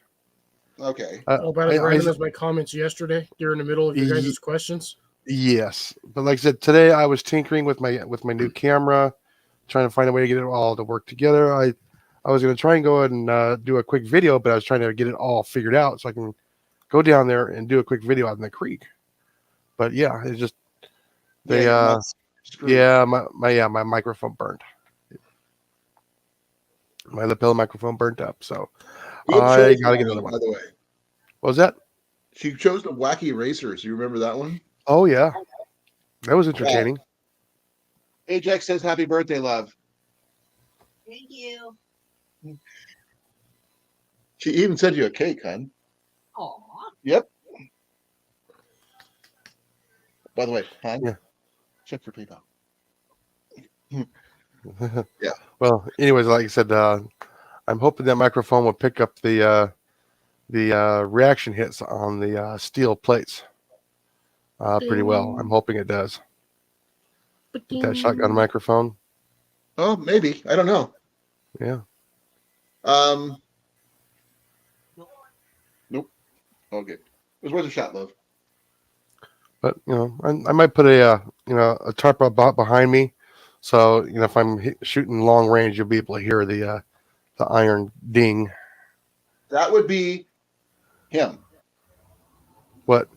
Okay. About as I- random as my comments yesterday during the middle of your guys' questions. Yes, but like I said, today I was tinkering with my new camera, trying to find a way to get it all to work together. I was going to try and go ahead and do a quick video, but I was trying to get it all figured out so I can go down there and do a quick video out in the creek. But yeah, it's just they you're not screwed. yeah, my microphone burned. My lapel microphone burnt up, so Good I choice, gotta get Ryan, another one. by the way. What was that? She chose the Wacky Racers. You remember that one? Oh yeah, that was entertaining. Ajax says happy birthday, love. Thank you. She even sent you a cake, hon. Aw. Yep. By the way, hon, Yeah. check your PayPal. Well, anyways, like I said, I'm hoping that microphone will pick up the reaction hits on the steel plates pretty well. I'm hoping it does. That shotgun microphone. Oh, maybe. I don't know. Yeah. Nope. Okay. It was worth a shot, love. But I might put a tarp up behind me, so if I'm shooting long range, you'll be able to hear the iron ding. That would be him. What?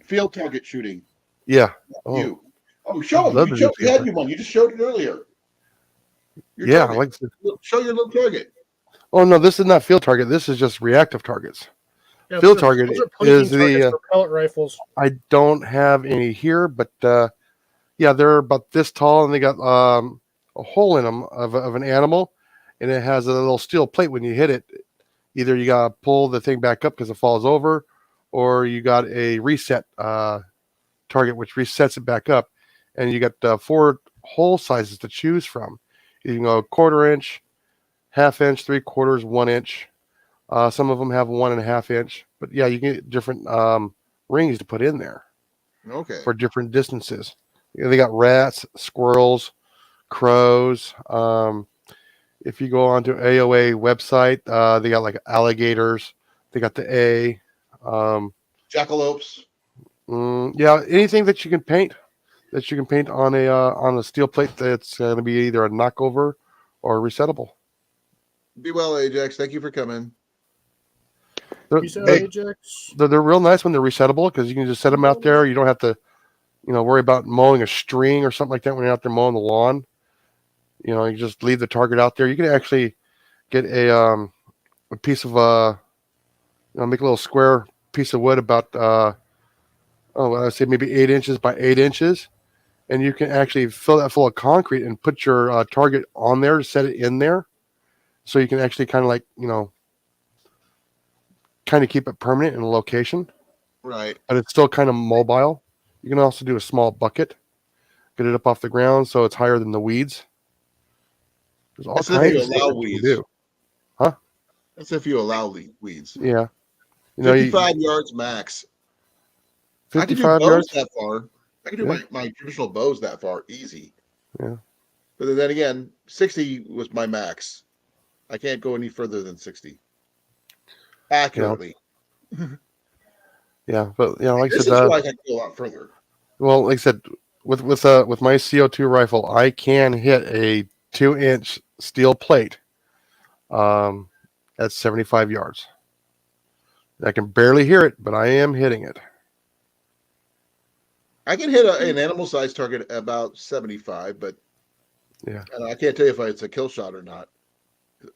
Field target shooting. Yeah. Oh, You. Oh, show I'd him. love You, to do you had field you one. You just showed it earlier. Your yeah. target. Show your little target. Oh no, this is not field target. This is just reactive targets. Yeah, Field those target those are pointing is the, targets for pellet rifles. I don't have any here, but yeah, they're about this tall, and they got a hole in them of an animal, and it has a little steel plate. When you hit it, either you gotta pull the thing back up because it falls over, or you got a reset target which resets it back up, and you got 4 hole sizes to choose from. You can go 1/4 inch, 1/2 inch, 3/4, 1 inch. Some of them have 1.5 inch, but yeah, you can get different rings to put in there Okay. for different distances. They got rats, squirrels, crows. If you go onto AOA website, they got like alligators. They got the A. Jackalopes. Yeah, anything that you can paint on a steel plate that's going to be either a knockover or resettable. Be well, Ajax. Thank you for coming. Peace out, They, Ajax. they're real nice when they're resettable because you can just set them out there. You don't have to, worry about mowing a string or something like that when you're out there mowing the lawn. You just leave the target out there. You can actually get a piece of make a little square piece of wood about I'd say maybe 8 inches by 8 inches, and you can actually fill that full of concrete and put your target on there to set it in there, so you can actually kind of like kind of keep it permanent in a location, Right. but it's still kind of mobile. You can also do a small bucket, get it up off the ground so it's higher than the weeds. There's all That's if kinds you of stuff allow that you weeds. can do. That's if you allow weeds. Yeah, 55 yards max. I can do 55 bows yards. that far. I can do Yeah. my traditional bows that far easy. Yeah. But then again, 60 was my max. I can't go any further than 60. Accurately. Yeah, but like I This said, is why I can go a lot further. well, like I said, with my CO2 rifle, I can hit a 2-inch steel plate at 75 yards. I can barely hear it, but I am hitting it. I can hit an animal size target about 75, but Yeah. I can't tell you if it's a kill shot or not.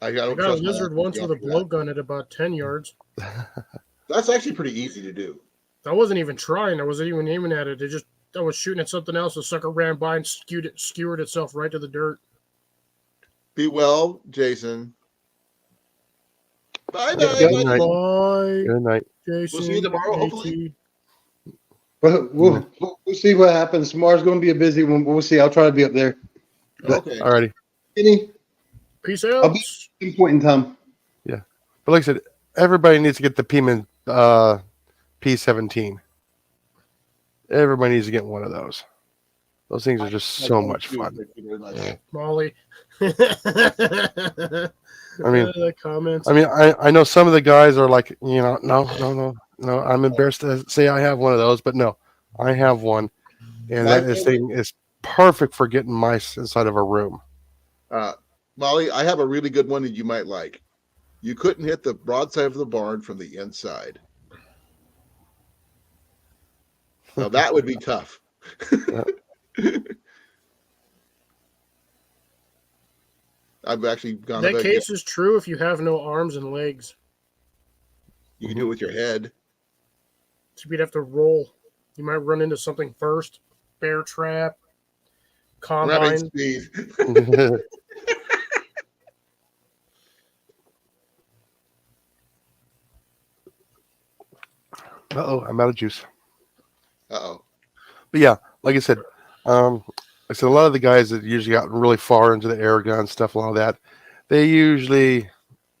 I I don't got a trust my lizard accuracy once with a after that. blowgun at about 10 yards. That's actually pretty easy to do. I wasn't even trying. I wasn't even aiming at it. I was shooting at something else. The sucker ran by and skewered itself right to the dirt. Be well, Jason. Bye Yeah, bye. good night. Bye, Good night. Jason. We'll see you tomorrow, JT. hopefully. But we'll see what happens. Tomorrow's going to be a busy one. We'll see. I'll try to be up there. Okay. Alrighty. Any Peace I'll out. be some point in time. But like I said, everybody needs to get the P-Man P17. Everybody needs to get one of those. Those things are just so much fun. Thank you very much. Yeah. Molly. I mean, The comments. I know some of the guys are like, no. I'm embarrassed to say I have one of those, but no, I have one, and My that favorite- thing is perfect for getting mice inside of a room. Molly, I have a really good one that you might like. You couldn't hit the broadside of the barn from the inside. Now that would be tough. I've actually gone. That case is true if you have no arms and legs. You can do it with your head. So you'd have to roll. You might run into something first. Bear trap. Rabbit Combine. speed. I'm out of juice. Uh-oh. But yeah, like I said, a lot of the guys that usually got really far into the air gun stuff and all that, they usually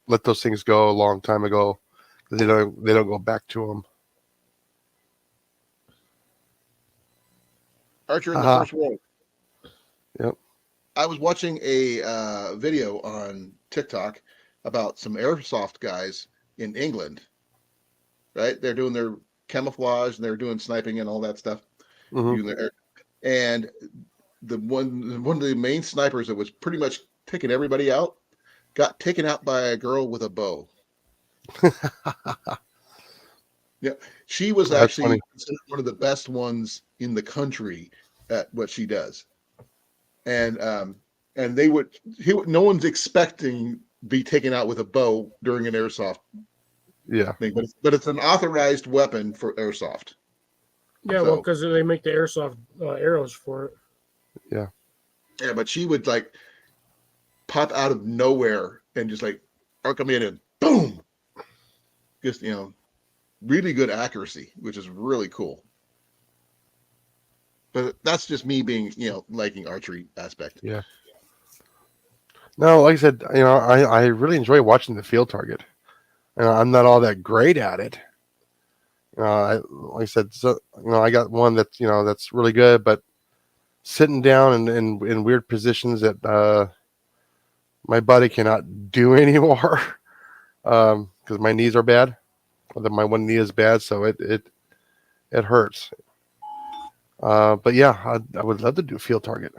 let those things go a long time ago. They don't go back to them. Archer in the Uh-huh. first row. Yep. I was watching a video on TikTok about some airsoft guys in England. Right? They're doing their camouflage and they're doing sniping and all that stuff. Mhm. And one of the main snipers that was pretty much taking everybody out got taken out by a girl with a bow. Yeah, she was That's actually funny. considered one of the best ones in the country at what she does. And no one's expecting be taken out with a bow during an airsoft Yeah. thing, but it's an authorized weapon for airsoft. Yeah, well, because they make the airsoft arrows for it. Yeah, but she would like pop out of nowhere and just like come in and boom, just really good accuracy, which is really cool. But that's just me being liking archery aspect. Yeah. No, like I said, I really enjoy watching the field target. I'm not all that great at it. Like I said, so I got one that's really good, but sitting down in weird positions that my body cannot do anymore because my knees are bad. My one knee is bad, so it hurts. But yeah, I would love to do field target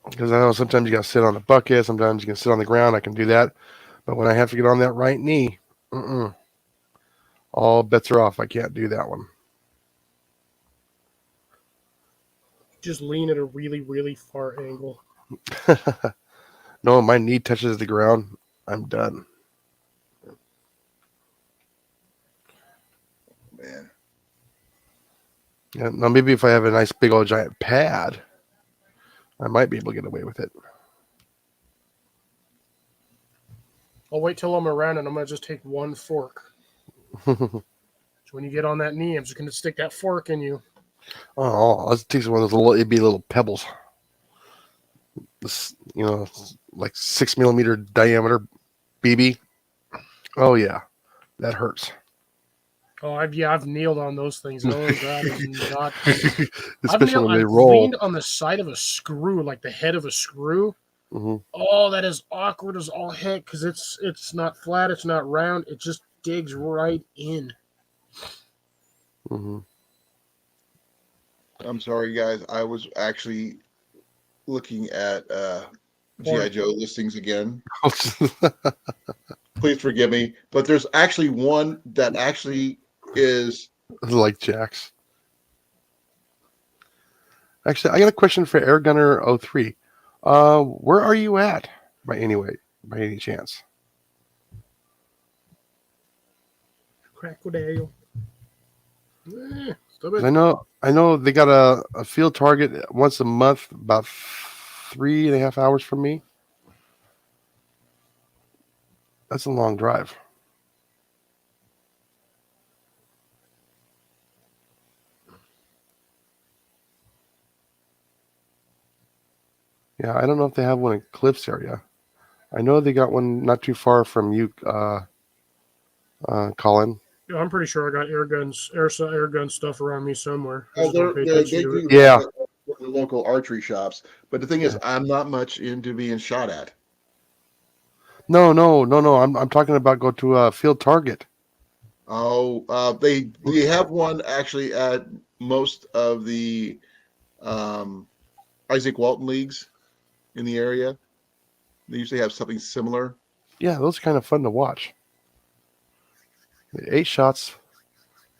because I know sometimes you got to sit on the bucket, sometimes you can sit on the ground. I can do that, but when I have to get on that right knee, all bets are off. I can't do that one. Just lean at a really, really far angle. No, my knee touches the ground, I'm done. Man, Yeah, now maybe if I have a nice big old giant pad, I might be able to get away with it. I'll wait till I'm around and I'm going to just take one fork. So when you get on that knee, I'm just going to stick that fork in you. Oh, let's take one of those it'd be little pebbles. This, like 6 millimeter diameter BB. Oh yeah, that hurts. Oh, I've kneeled on those things. That is not. Especially when they I've roll. leaned on the side of a screw, like the head of a screw. Mm-hmm. Oh, that is awkward as all heck because it's not flat, it's not round. It just digs right in. Mm-hmm. I'm sorry, guys. I was actually looking at GI Joe listings again. Please forgive me, but there's actually one that actually is like Jax. Actually, I got a question for Air Gunner 03. Where are you at by any chance? Crocodile. I know they got a field target once a month, about 3.5 hours from me. That's a long drive. Yeah, I don't know if they have one in Cliffs area. I know they got one not too far from you, Colin. Yeah, I'm pretty sure I got air guns, air gun stuff around me somewhere. I Oh, just don't pay they attention to do it. Yeah. the local archery shops, but the thing is, Yeah. I'm not much into being shot at. No. I'm talking about go to a field target. Oh, they have one actually at most of the Isaac Walton leagues in the area. They usually have something similar. Yeah, those are kind of fun to watch. 8 shots,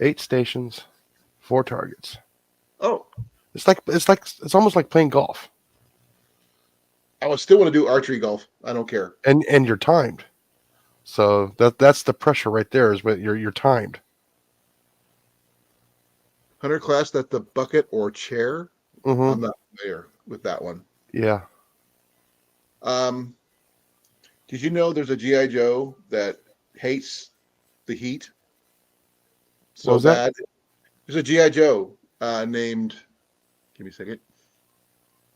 8 stations, 4 targets. Oh, It's almost like playing golf, I would still want to do archery golf. I don't care. and you're timed. So that's the pressure right there. Is what you're timed. Hunter class, that the bucket or chair. Hmm. I'm not familiar with that one. Yeah. Did you know there's a GI Joe that hates the heat so What was that? bad? There's a GI Joe named, give me a second,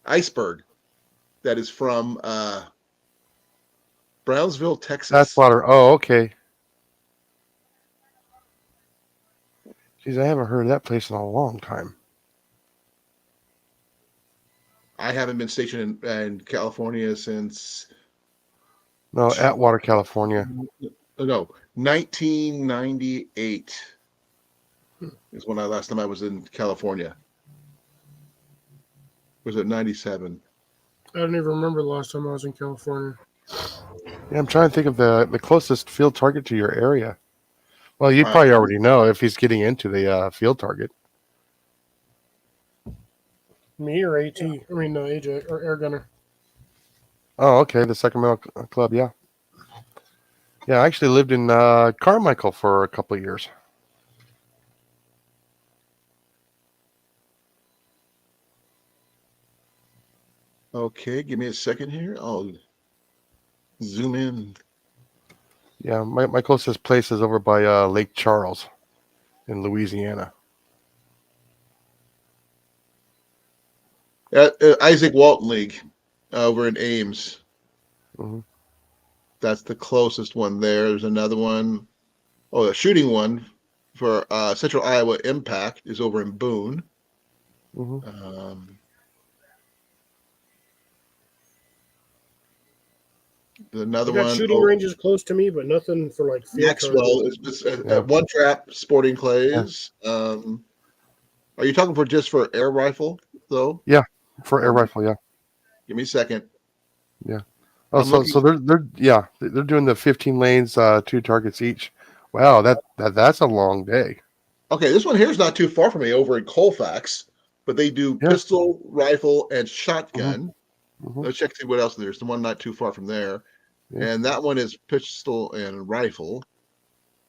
Iceberg, that is from Brownsville, Texas. That's water. Oh, okay. Geez, I haven't heard of that place in a long time. I haven't been stationed in California since No, Atwater, California. no 1998 is when last time I was in California. Was it 97? I don't even remember the last time I was in California. Yeah, I'm trying to think of the closest field target to your area. Well, you Right. probably already know if he's getting into the field target. Me or AT? I mean, no, AJ or Air Gunner. Oh, okay. The Sacramento Club, yeah. Yeah, I actually lived in Carmichael for a couple of years. Okay, give me a second here. I'll zoom in. Yeah, my closest place is over by Lake Charles in Louisiana. At Isaac Walton League over in Ames. Mhm. That's the closest one there. There's another one. Oh, the shooting one for Central Iowa Impact is over in Boone. Hmm. Another I got one. shooting ranges close to me, but nothing for like field Maxwell targets. is just Yeah. One Trap Sporting Clays. Are you talking for just for air rifle though? For air rifle, yeah. Give me a second. Oh, I'm so they're doing the 15 lanes, 2 targets each. Wow, that's a long day. Okay, this one here is not too far from me over in Colfax, but they do Yeah. pistol, rifle, and shotgun. Mhm. Let's check see what else there's. The one not too far from there, Yeah. and that one is pistol and rifle.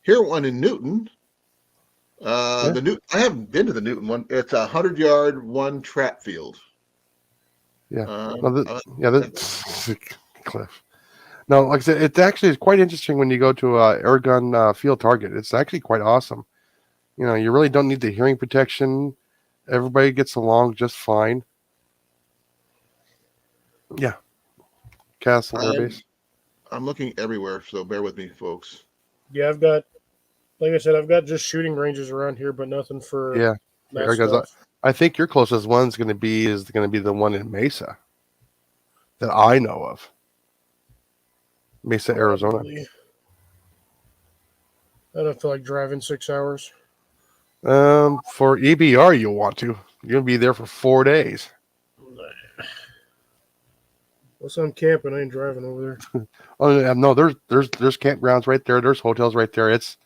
Here, one in Newton. Yeah. The Newton. I haven't been to the Newton one. It's 100-yard, 1 trap field. Yeah. Um, No, that's Cliff. No, like I said, it actually is quite interesting when you go to a air gun field target. It's actually quite awesome. You know, you really don't need the hearing protection. Everybody gets along just fine. Yeah. Castle Air Base. I'm looking everywhere, so bear with me, folks. Yeah, I've got, like I said, I've got just shooting ranges around here, but nothing for Yeah. that Air guns. stuff. I think your closest one is going to be the one in Mesa that I know of. Mesa, Arizona. Probably. I'd have to like drive in 6 hours. For EBR, you'll want to. You'll be there for 4 days. Unless I'm camping, I ain't driving over there. Oh yeah, no, there's campgrounds right there. There's hotels right there. It's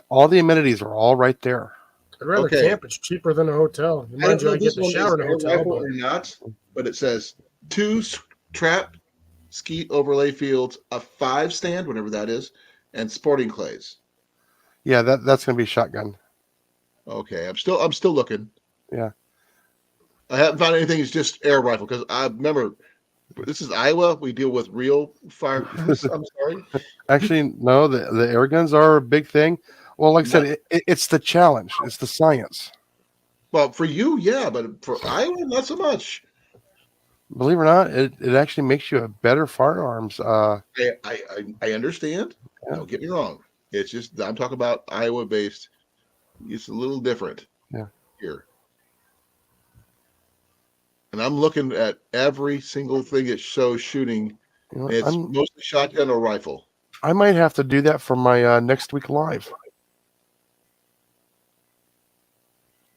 all the amenities are all right there. I'd rather Okay. camp. It's cheaper than a hotel. I Mind don't you, know I if get this the one is shower in a air hotel. rifle But or not, but it says 2 trap skeet overlay fields, a 5 stand, whatever that is, and sporting clays. Yeah, that's gonna be shotgun. Okay, I'm still looking. Yeah. I haven't found anything. It's just air rifle because I remember this is Iowa. We deal with real fire. I'm sorry. Actually, no, the air guns are a big thing. Well, like I said, it's the challenge. It's the science. Well, for you, yeah, but for Iowa, not so much. Believe it or not, it actually makes you a better firearms. I understand. Yeah. Don't get me wrong. It's just I'm talking about Iowa based. It's a little different. Yeah. Here. And I'm looking at every single thing it shows shooting. You know, And it's mostly shotgun or rifle. I might have to do that for my next week live.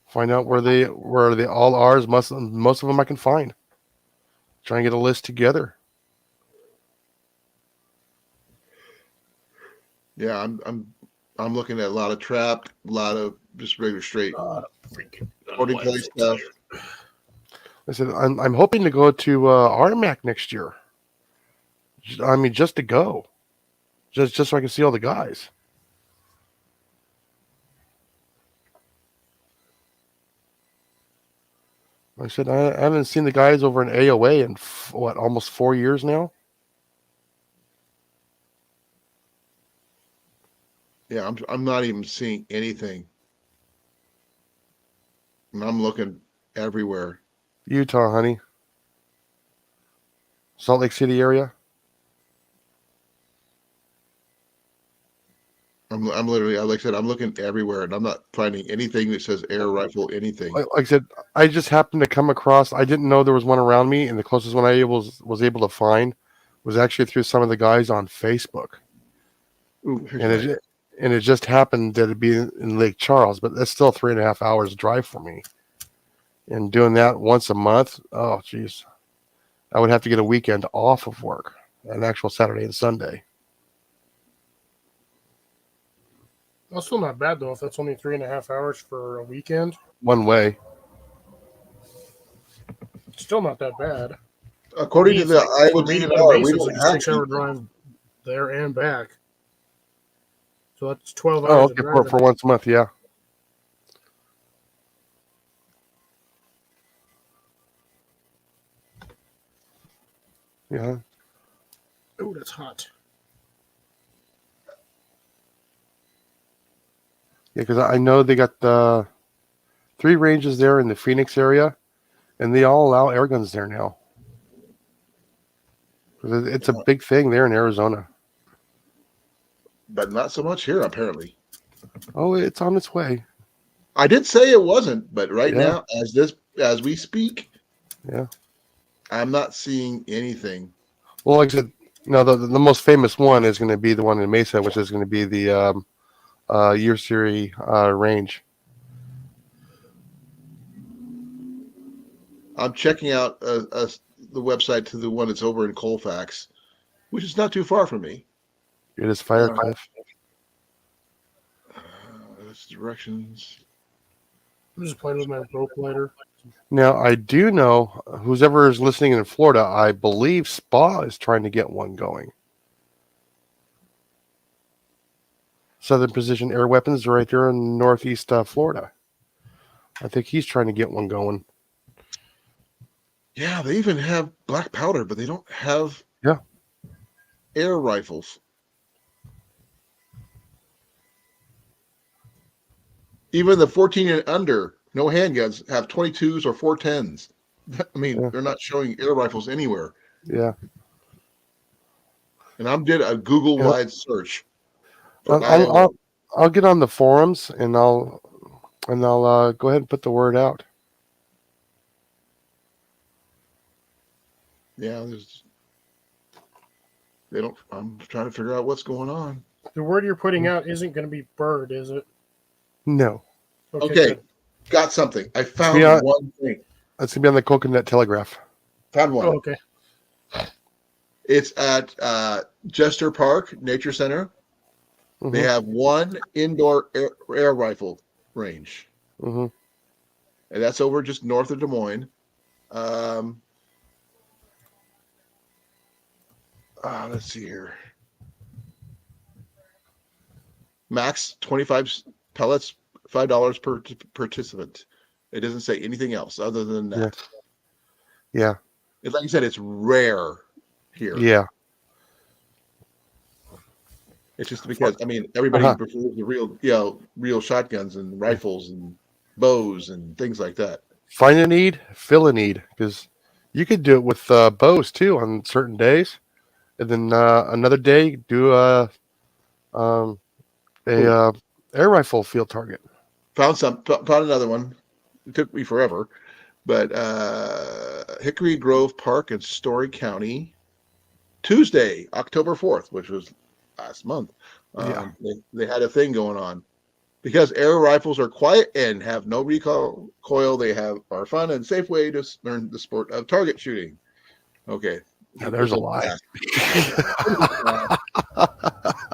Find out where they all are. Most of them I can find. Try and get a list together. Yeah, I'm looking at a lot of trap, a lot of just regular straight sporting clay stuff. I said I'm hoping to go to RMAC next year. I mean, just to go, just so I can see all the guys. I said I haven't seen the guys over in AOA in almost 4 years now. Yeah, I'm not even seeing anything. And I'm looking everywhere. Utah, honey. Salt Lake City area. I'm literally, like I said, I'm looking everywhere, and I'm not finding anything that says air rifle anything. Like I said, I just happened to come across. I didn't know there was one around me, and the closest one I was able to find was actually through some of the guys on Facebook. Ooh, and it just happened that it'd be in Lake Charles, but that's still 3.5 hours drive for me. And doing that once a month, oh geez, I would have to get a weekend off of work, an actual Saturday and Sunday. That's still not bad though. If that's only 3.5 hours for a weekend, One way. still not that bad. According to the Iowa For me to GR, go we races, don't it's a have 6 hour to. drive there and back. So that's 12 Oh, hours. okay, for once a month, yeah. Yeah. Oh, that's hot. Yeah, because I know they got the 3 ranges there in the Phoenix area, and they all allow air guns there now. It's a big thing there in Arizona. But not so much here, apparently. Oh, it's on its way. I did say it wasn't, but right Yeah. now, as we speak, Yeah. I'm not seeing anything. Well, like I said, the most famous one is going to be the one in Mesa, which is going to be the Year Series range. I'm checking out the website to the one that's over in Colfax, which is not too far from me. It is Firecliff. That's directions. I'm just playing with my rope lighter. Now, I do know whoever is listening in Florida, I believe SPA is trying to get one going. Southern Precision Air Weapons right there in northeast Florida. I think he's trying to get one going. Yeah, they even have black powder, but they don't have air rifles. Even the 14 and under, no handguns, have 22s or 410s. I mean, they're not showing air rifles anywhere. Yeah. And I did a Google-wide search. I'll get on the forums and I'll go ahead and put the word out. Yeah, I'm trying to figure out what's going on. The word you're putting out isn't going to be bird, is it? No. Okay, good. got something. I found one thing. That's gonna be on the Coconut Telegraph. Found one. Oh, okay. It's at Jester Park Nature Center. Mm-hmm. They have one indoor air rifle range. Mm-hmm. And that's over just north of Des Moines. Let's see here. Max 25 pellets, $5 per participant. It doesn't say anything else other than that. Yeah. Like I said, it's rare here. Yeah. It's just because everybody prefers the real shotguns and rifles and bows and things like that. Find a need, fill a need, because you could do it with bows too on certain days, and then another day do a air rifle field target. Found another one. It took me forever, but Hickory Grove Park in Story County, Tuesday, October 4th, which was last month. Yeah. They had a thing going on because air rifles are quiet and have no recoil. They are fun and safe way to learn the sport of target shooting. Okay. Yeah, there's a lie.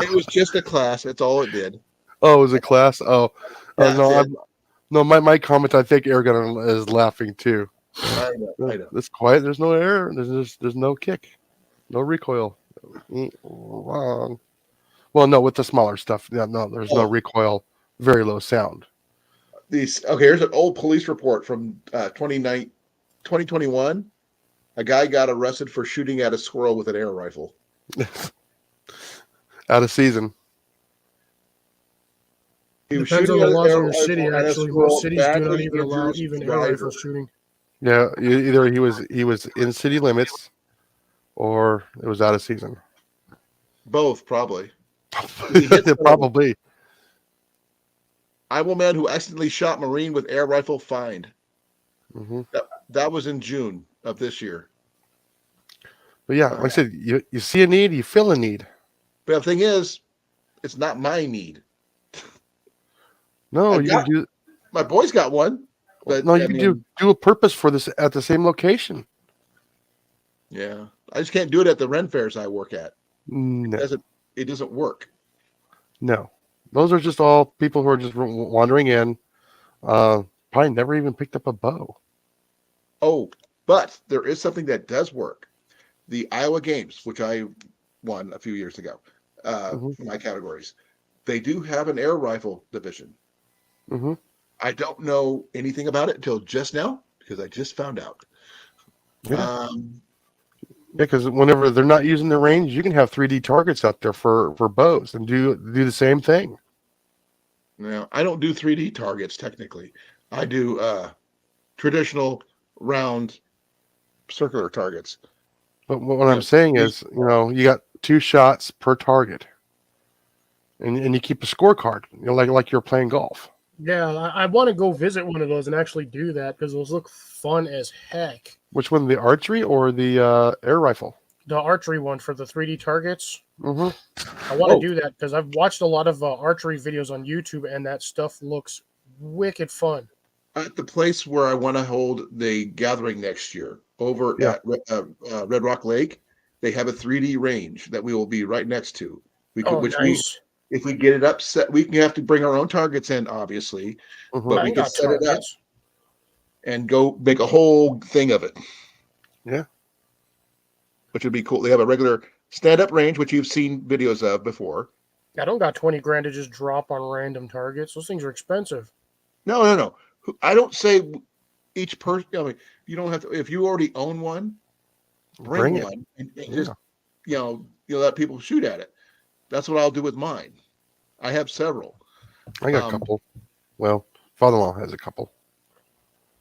It was just a class. That's all it did. Oh, it was a class. Oh, That's no, it. no. My comment. I think Airgun is laughing too. I know. It's quiet. There's no air. There's no kick, no recoil. Wrong. Well, no, with the smaller stuff. Yeah, no, there's no recoil. Very low sound. Here's an old police report from 2021. A guy got arrested for shooting at a squirrel with an air rifle. Out of season. He was Depends on shooting the at laws an of air your city. rifle at a Actually, squirrel most cities do not badly even allow injures even his air driver. rifle shooting. Yeah, either he was in city limits, or it was out of season. Both, probably. He hit someone. Probably. Iowa man who accidentally shot Marine with air rifle fined. Mm-hmm. That was in June of this year. But yeah, like I said, you see a need, you feel a need. But the thing is, it's not my need. No, you can do. My boys got one. But No, you can do a purpose for this at the same location. Yeah, I just can't do it at the Ren fairs I work at. No, It doesn't work. no. Those are just all people who are just wandering in. Probably never even picked up a bow. Oh, but there is something that does work. The Iowa Games, which I won a few years ago, Mm-hmm. my categories, they do have an air rifle division. Mm-hmm. I don't know anything about it until just now because I just found out. Yeah. Yeah, because whenever they're not using the range, you can have 3D targets out there for bows and do the same thing. Now, I don't do 3D targets technically. I do traditional round circular targets. But what I'm saying is, you got 2 shots per target, and you keep a scorecard, like you're playing golf. Yeah, I want to go visit one of those and actually do that because those look fun as heck. Which one, the archery or the air rifle? The archery one for the 3D targets. Mm-hmm. I want to do that because I've watched a lot of archery videos on YouTube, and that stuff looks wicked fun. At the place where I want to hold the gathering next year, over at Red Rock Lake, they have a 3D range that we will be right next to. Nice. If we get it up set, we can have to bring our own targets in, obviously, Mm-hmm. but we can set it up and go make a whole thing of it. Yeah. Which would be cool. They have a regular stand-up range, which you've seen videos of before. I don't got 20 grand to just drop on random targets. Those things are expensive. No. I don't say each person. I mean, you don't have to. If you already own one, bring one and just you let people shoot at it. That's what I'll do with mine. I have several. I got a couple. Well, father-in-law has a couple.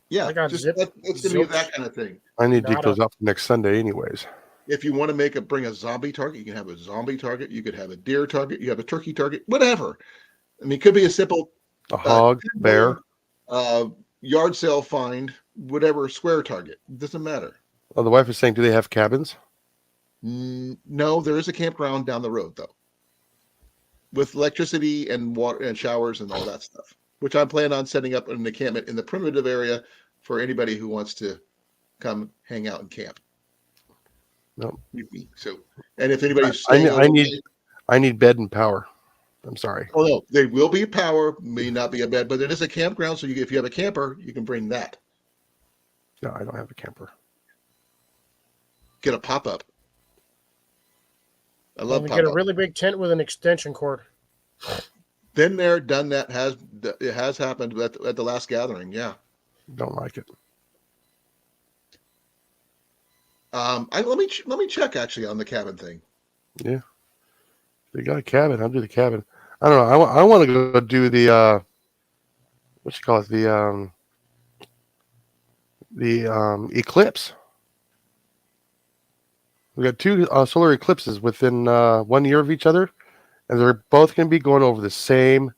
Yeah, I got it's gonna be that kind of thing. I need to dig those up next Sunday, anyways. If you want to bring a zombie target, you can have a zombie target. You could have a deer target. You have a turkey target. Whatever. I mean, it could be a simple hog, bear, yard sale find, whatever square target. It doesn't matter. Oh, the wife is saying, do they have cabins? No, there is a campground down the road though, with electricity and water and showers and all that stuff, which I'm planning on setting up an encampment in the primitive area for anybody who wants to come hang out and camp. No. So, and if anybody's I need bed and power. I'm sorry. Oh no, there will be power, may not be a bed, but it is a campground. So if you have a camper, you can bring that. No, I don't have a camper. Get a pop-up. I love We pop-up. get a really big tent with an extension cord. Been there, done that. It has happened at the last gathering. Yeah. Don't like it. Let me check actually on the cabin thing. Yeah. They got a cabin. I'll do the cabin. I don't know. I want to go do the what you call it, the eclipse. We got 2 solar eclipses within 1 year of each other, and they're both going to be going over the same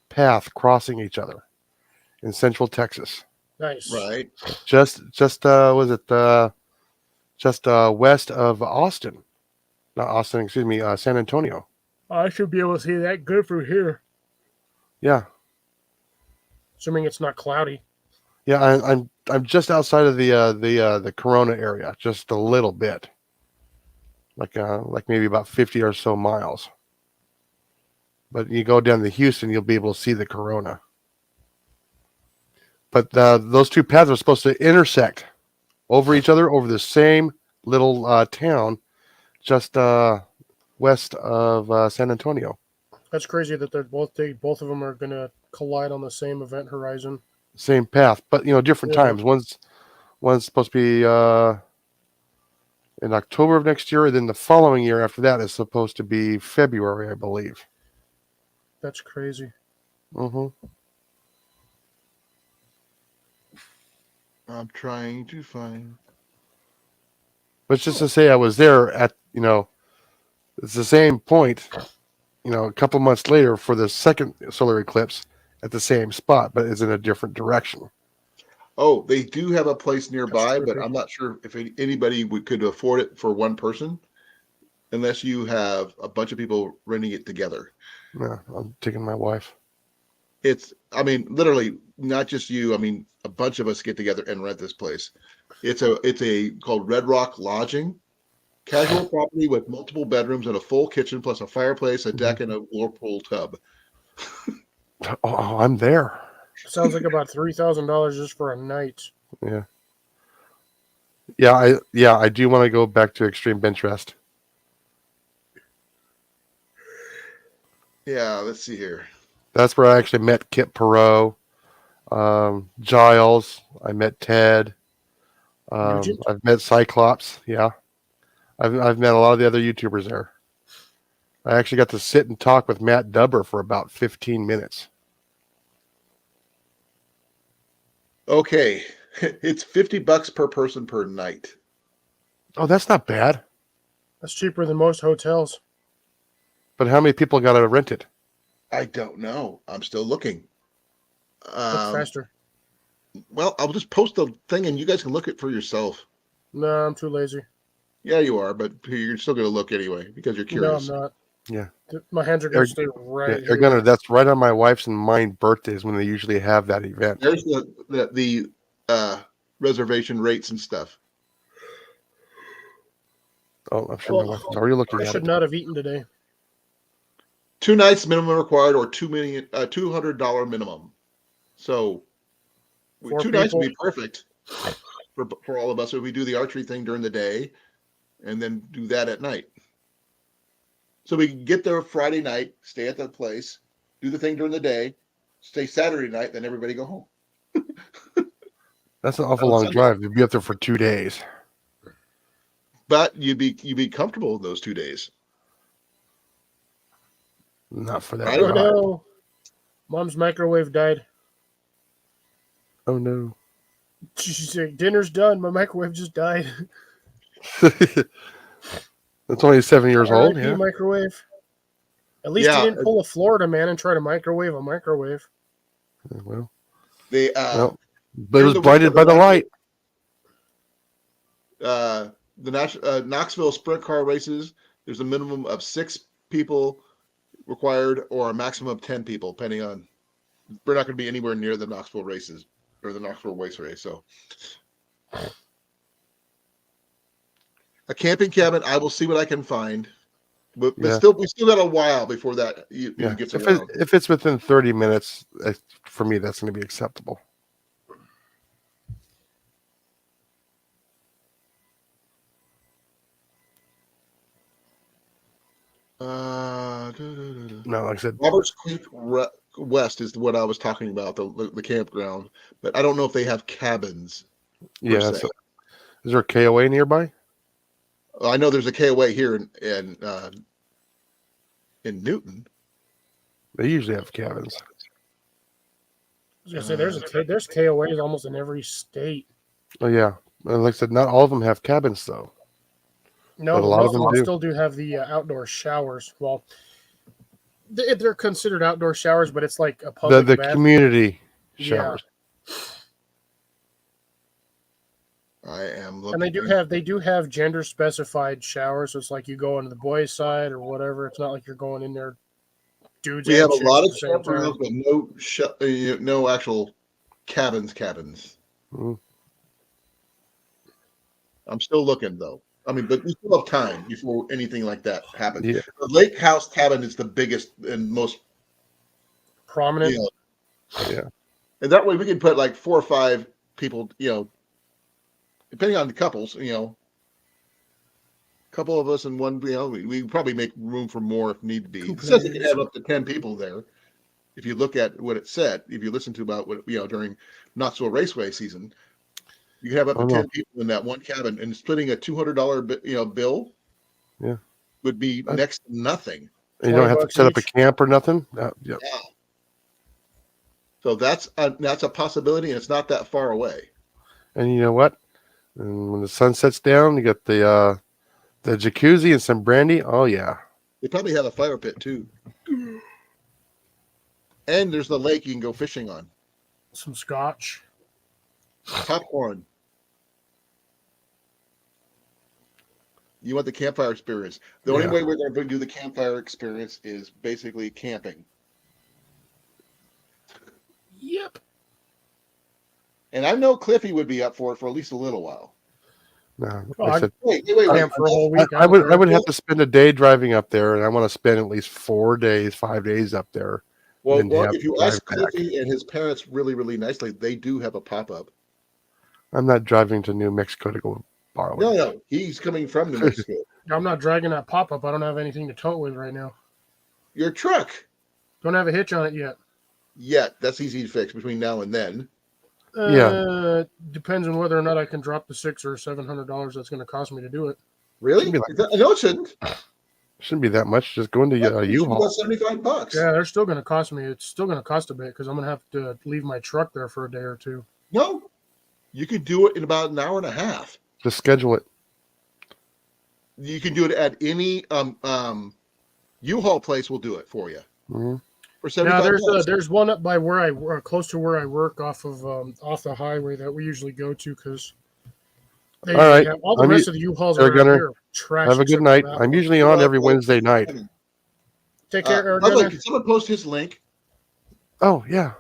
path, crossing each other in Central Texas. Nice. Right. Just was it just west of Austin? Not Austin, excuse me, San Antonio. I should be able to see that good from here, Yeah, assuming it's not cloudy. yeah. I'm just outside of the Corona area, just a little bit, like maybe about 50 or so miles. But you go down to Houston, you'll be able to see the Corona. But those two paths are supposed to intersect over each other over the same little town, just west of San Antonio. That's crazy that both of them are going to collide on the same event horizon. Same path, but different Yeah. times. One's supposed to be in October of next year, and then the following year after that is supposed to be February, I believe. That's crazy. Mm-hmm. I'm trying to find. But just to say, I was there at it's the same point. A couple months later for the second solar eclipse at the same spot, but it's in a different direction. Oh, they do have a place nearby, but trippy. I'm not sure if anybody could afford it for one person, unless you have a bunch of people renting it together. Yeah, I'm taking my wife. I mean, literally, not just you. I mean, a bunch of us get together and rent this place. It's a called Red Rock Lodging, casual property with multiple bedrooms and a full kitchen, plus a fireplace, a deck, and a whirlpool tub. Oh, I'm there. Sounds like about $3,000 just for a night. Yeah, I do want to go back to Extreme Bench Rest. Yeah, let's see here. That's where I actually met Kit Perot, Giles. I met Ted. Nugent? I've met Cyclops. Yeah, I've met a lot of the other YouTubers there. I actually got to sit and talk with Matt Dubber for about 15 minutes. Okay, it's $50 per person per night. Oh, that's not bad. That's cheaper than most hotels. But how many people got to rent it? I don't know. I'm still looking. Look faster. Well, I'll just post the thing and you guys can look it for yourself. No, I'm too lazy. Yeah, you are, but you're still going to look anyway because you're curious. No, I'm not. Yeah. My hands are going to stay right Yeah, here. that's right on my wife's and mine birthdays when they usually have that event. There's the reservation rates and stuff. Oh, I'm sure my wife is already looking I at should it. not have eaten today. 2 nights minimum required, or $200 minimum. So 4 2 nights would people. be perfect for all of us. If we do the archery thing during the day, and then do that at night. So we can get there Friday night, stay at the place, do the thing during the day, stay Saturday night, then everybody go home. That's an awful long drive. You'd be up there for 2 days. But you'd be comfortable in those 2 days. Not for that. I Oh don't drive. no. Mom's microwave died. Oh no. She said, dinner's done. My microwave just died. It's only 7 years old. R.I.P. Yeah. microwave. At least Yeah. you didn't pull a Florida man and try to microwave a microwave. Well, They no. But it during was the blinded winter, by the light. the Knoxville sprint car races, there's a minimum of 6 people required or a maximum of 10 people, depending on. We're not going to be anywhere near the Knoxville races or the Knoxville race race. So a camping cabin, I will see what I can find. But Yeah. we still got a while before that Yeah. gets If, around. if it's within 30 minutes, for me, that's going to be acceptable. No, like I said, Roberts Creek West is what I was talking about, the campground. But I don't know if they have cabins. yeah. se. Is there a KOA nearby? I know there's a KOA here in Newton. They usually have cabins. I was gonna say there's KOAs almost in every state. Oh yeah. And like I said, not all of them have cabins though. No, But a lot of most them do. still do have the outdoor showers. Well, they're considered outdoor showers, but it's like a public The bathroom. community Yeah. showers. I am looking. And they do have gender specified showers, so it's like you go into the boys' side or whatever. It's not like you're going in there, dudes. We and have a chicks lot at of the same time. campgrounds, but no actual cabins. Mm. I'm still looking though. I mean, but we still have time before anything like that happens. Yeah. The lake house cabin is the biggest and most, Prominent. you know, Yeah. and that way we can put like 4 or 5 people, depending on the couples, a couple of us and one, we probably make room for more if need be. Two It says you can players. have up to 10 people there. If you look at what it said, if you listen to about what, during Not So Raceway season, you can have up to Oh, no. 10 people in that one cabin, and splitting a $200 bill Yeah. would be next to nothing. And you don't have to $20 set up a each. camp or nothing. Yeah. So that's a possibility, and it's not that far away. And you know what? And when the sun sets down, you got the jacuzzi and some brandy. Oh yeah. They probably have a fire pit too. And there's the lake you can go fishing on. Some scotch. Popcorn. You want the campfire experience. The only Yeah. way we're going to do the campfire experience is basically camping. Yep. And I know Cliffy would be up for it for at least a little while. No, Well, like I said, Wait. Camp for a whole week. I would have to spend a day driving up there, and I want to spend at least 4 days, 5 days up there. Well, and have if you to ask drive back. Cliffy and his parents really, really nicely, they do have a pop-up. I'm not driving to New Mexico to go borrow it. No, he's coming from New Mexico. I'm not dragging that pop up. I don't have anything to tow it with right now. Your truck. Don't have a hitch on it yet. Yet. That's easy to fix between now and then. Depends on whether or not I can drop the $600 or $700 that's going to cost me to do it. Really? It'd be like- No, it shouldn't. Shouldn't be that much. Just go into U-Haul. About $75. Yeah, they're still going to cost me. It's still going to cost a bit because I'm going to have to leave my truck there for a day or two. No, you could do it in about an hour and a half. Just schedule it. You can do it at any U-Haul place. Will do it for you Hmm. for Now $75. there's one up by where I work, close to where I work, off the highway that we usually go to because All right. all the rest of the U-Hauls Air are Gunner, here. Trash. Have a good except night. for that I'm one. usually on every Wednesday night. Take care, Air By the way, Gunner. can someone post his link? Oh yeah.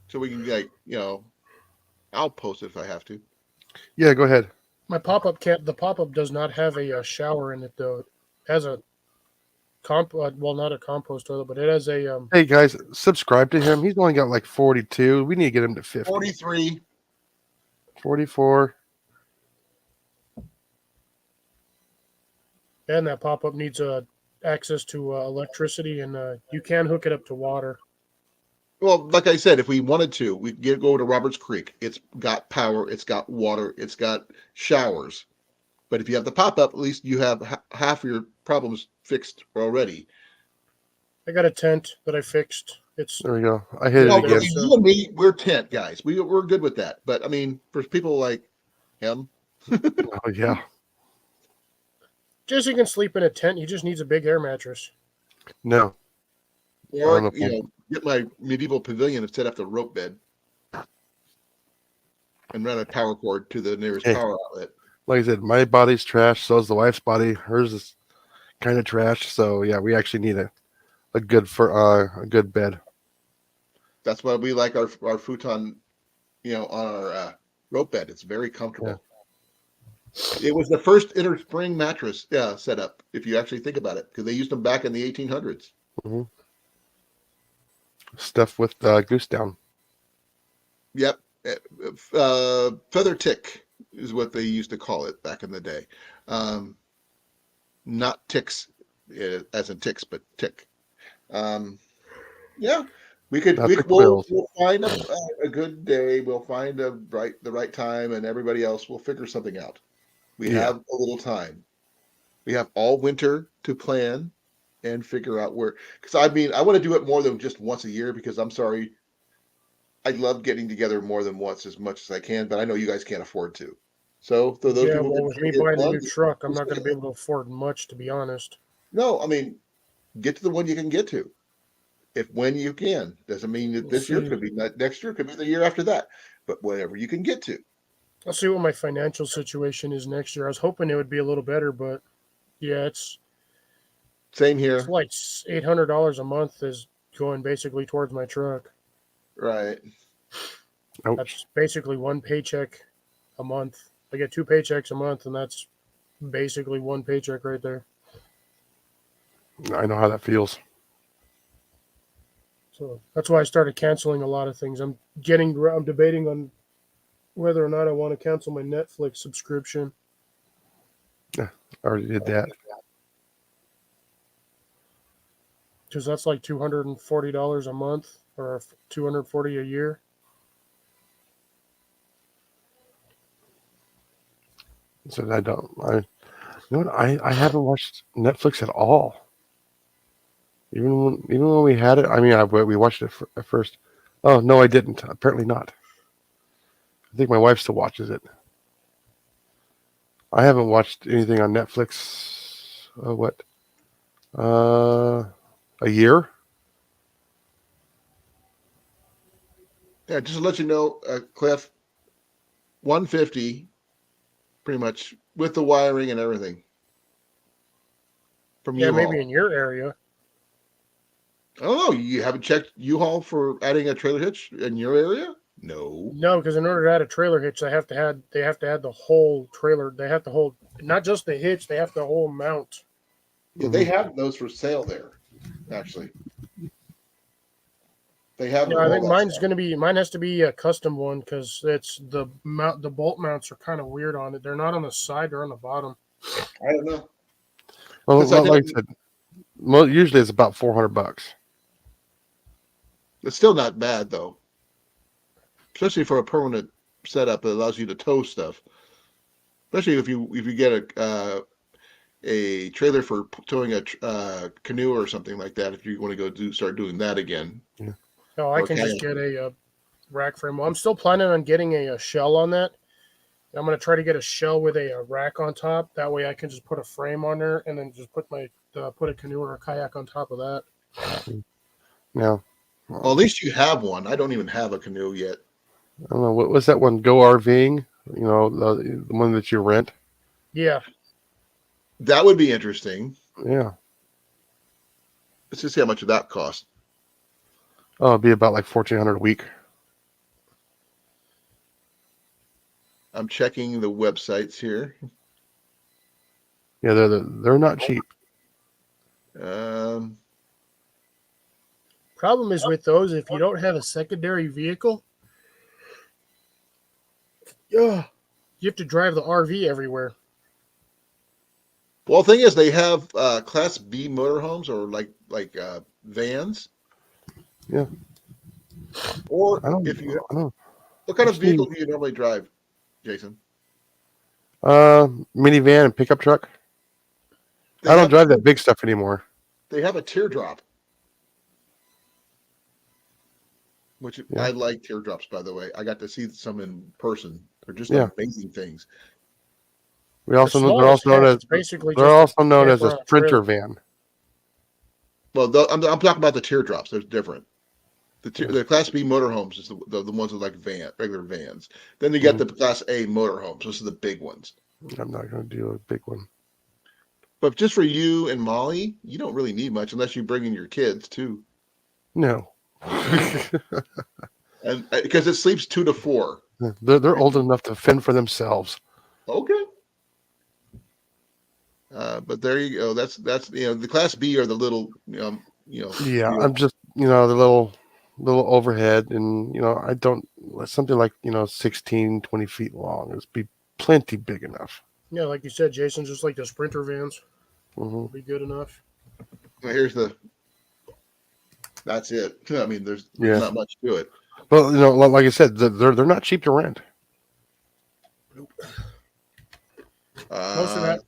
So we can I'll post it if I have to. Yeah. Go ahead. My pop-up the pop-up does not have a shower in it though. It has a not a compost toilet, but it has a Hey guys, subscribe to him. He's only got like 42. We need to get him to 50. 43. 44. and that pop-up needs access to electricity, and you can hook it up to water. Well, like I said, if we wanted to, we could go to Roberts Creek. It's got power, it's got water, it's got showers. But if you have the pop-up, at least you have half of your problems fixed already. I got a tent that I fixed. It's There we go. I hit No, it again. you and me, we're tent guys. We're good with that. But I mean, for people like him, Oh yeah. Jesse can sleep in a tent. He just needs a big air mattress. No. or don't know. get my medieval pavilion and set up the rope bed and run a power cord to the nearest Hey. power outlet. Like I said, my body's trash. So is the wife's body. Hers is kind of trash. So yeah, we actually need a good bed. That's why we like our futon, on our rope bed. It's very comfortable. It was the first inner spring mattress setup, if you actually think about it, because they used them back in the 1800s. Stuff with goose down. Yep. Feather tick is what they used to call it back in the day. Not ticks, as in ticks, but tick. Yeah. Not the quills. We'll find a good day. We'll find the right time, and everybody else will figure something out. We Yeah. have a little time. We have all winter to plan and figure out where. Because I want to do it more than just once a year. Because I'm sorry, I love getting together more than once as much as I can, but I know you guys can't afford to. So for those Yeah, people well, that with can me get buying a one, new truck, I'm just not going to get be it. able to afford much, to be honest. No, I mean, get to the one you can get to. If when you can, doesn't mean that We'll this year see. could be not next year, could be the year after that, but whatever you can get to. I'll see what my financial situation is next year. I was hoping it would be a little better, but yeah, Same it's here, like $800 a month is going basically towards my truck. right? Ouch. That's basically one paycheck a month. I get 2 paychecks a month, and that's basically one paycheck right there. I know how that feels. So that's why I started canceling a lot of things. I'm debating on whether or not I want to cancel my Netflix subscription. I already did that. Because that's like $240 a month or $240 a year. So I don't. You know what? I haven't watched Netflix at all. Even when we had it, I mean, we watched it at first. Oh no, I didn't. Apparently not. I think my wife still watches it. I haven't watched anything on Netflix. What? A year? Yeah, just to let you know, Cliff, 150, pretty much with the wiring and everything from Yeah, U-Haul. maybe in your area. I don't know. You haven't checked U-Haul for adding a trailer hitch in your area? No. No, because in order to add a trailer hitch, they have to add the whole trailer. They have to hold not just the hitch, they have the whole mount. Yeah, they have those for sale there, actually. They have Yeah, I all think that mine has to be a custom one because it's the bolt mounts are kind of weird on it. They're not on the side, they're on the bottom. stuff. I don't know. Well, 'Cause I like I didn't- said, usually it's about $400. It's still not bad though, especially for a permanent setup that allows you to tow stuff. Especially if you get a trailer for towing a canoe or something like that. If you want to start doing that again. No, I Or can just kayak. get a rack frame. Well, I'm still planning on getting a shell on that. I'm going to try to get a shell with a rack on top. That way I can just put a frame on there and then just put a canoe or a kayak on top of that. Now, Well, at least you have one. I don't even have a canoe yet. I don't know what was that one. Go RVing. You know, the one that you rent. Yeah. That would be interesting. Yeah. Let's just see how much that costs. Oh, it'd be about like $1,400 a week. I'm checking the websites here. Yeah, they're not cheap. Problem is with those, if you don't have a secondary vehicle, you have to drive the RV everywhere. Well, the thing is, they have Class B motorhomes or like vans. Yeah. Or I don't. if you, I don't. what kind of just need- vehicle do you normally drive, Jason? Minivan and pickup truck. They I don't have- drive that big stuff anymore. They have a teardrop, which Yeah. I like teardrops. By the way, I got to see some in person. They're just Yeah. amazing things. We also The they're also known smallest as heck is basically they're just also known as camper a on a sprinter trailer. van. Well, I'm talking about the teardrops. They're different. The Class B motorhomes is the ones that like regular vans. Then you got the Class A motorhomes. Those are the big ones. I'm not going to do a big one. But just for you and Molly, you don't really need much unless you bring in your kids too, No. and because it sleeps 2 to 4. They're old enough to fend for themselves. Okay. But there you go. That's the Class B are the little Yeah, the- I'm just the little overhead, and I don't something like 16, 20 feet long. It'd be plenty big enough. Yeah, like you said, Jason, just like the sprinter vans Hmm will be good enough. here's that's it. I mean, there's Yeah. not much to it. Well, like I said, they're not cheap to rent.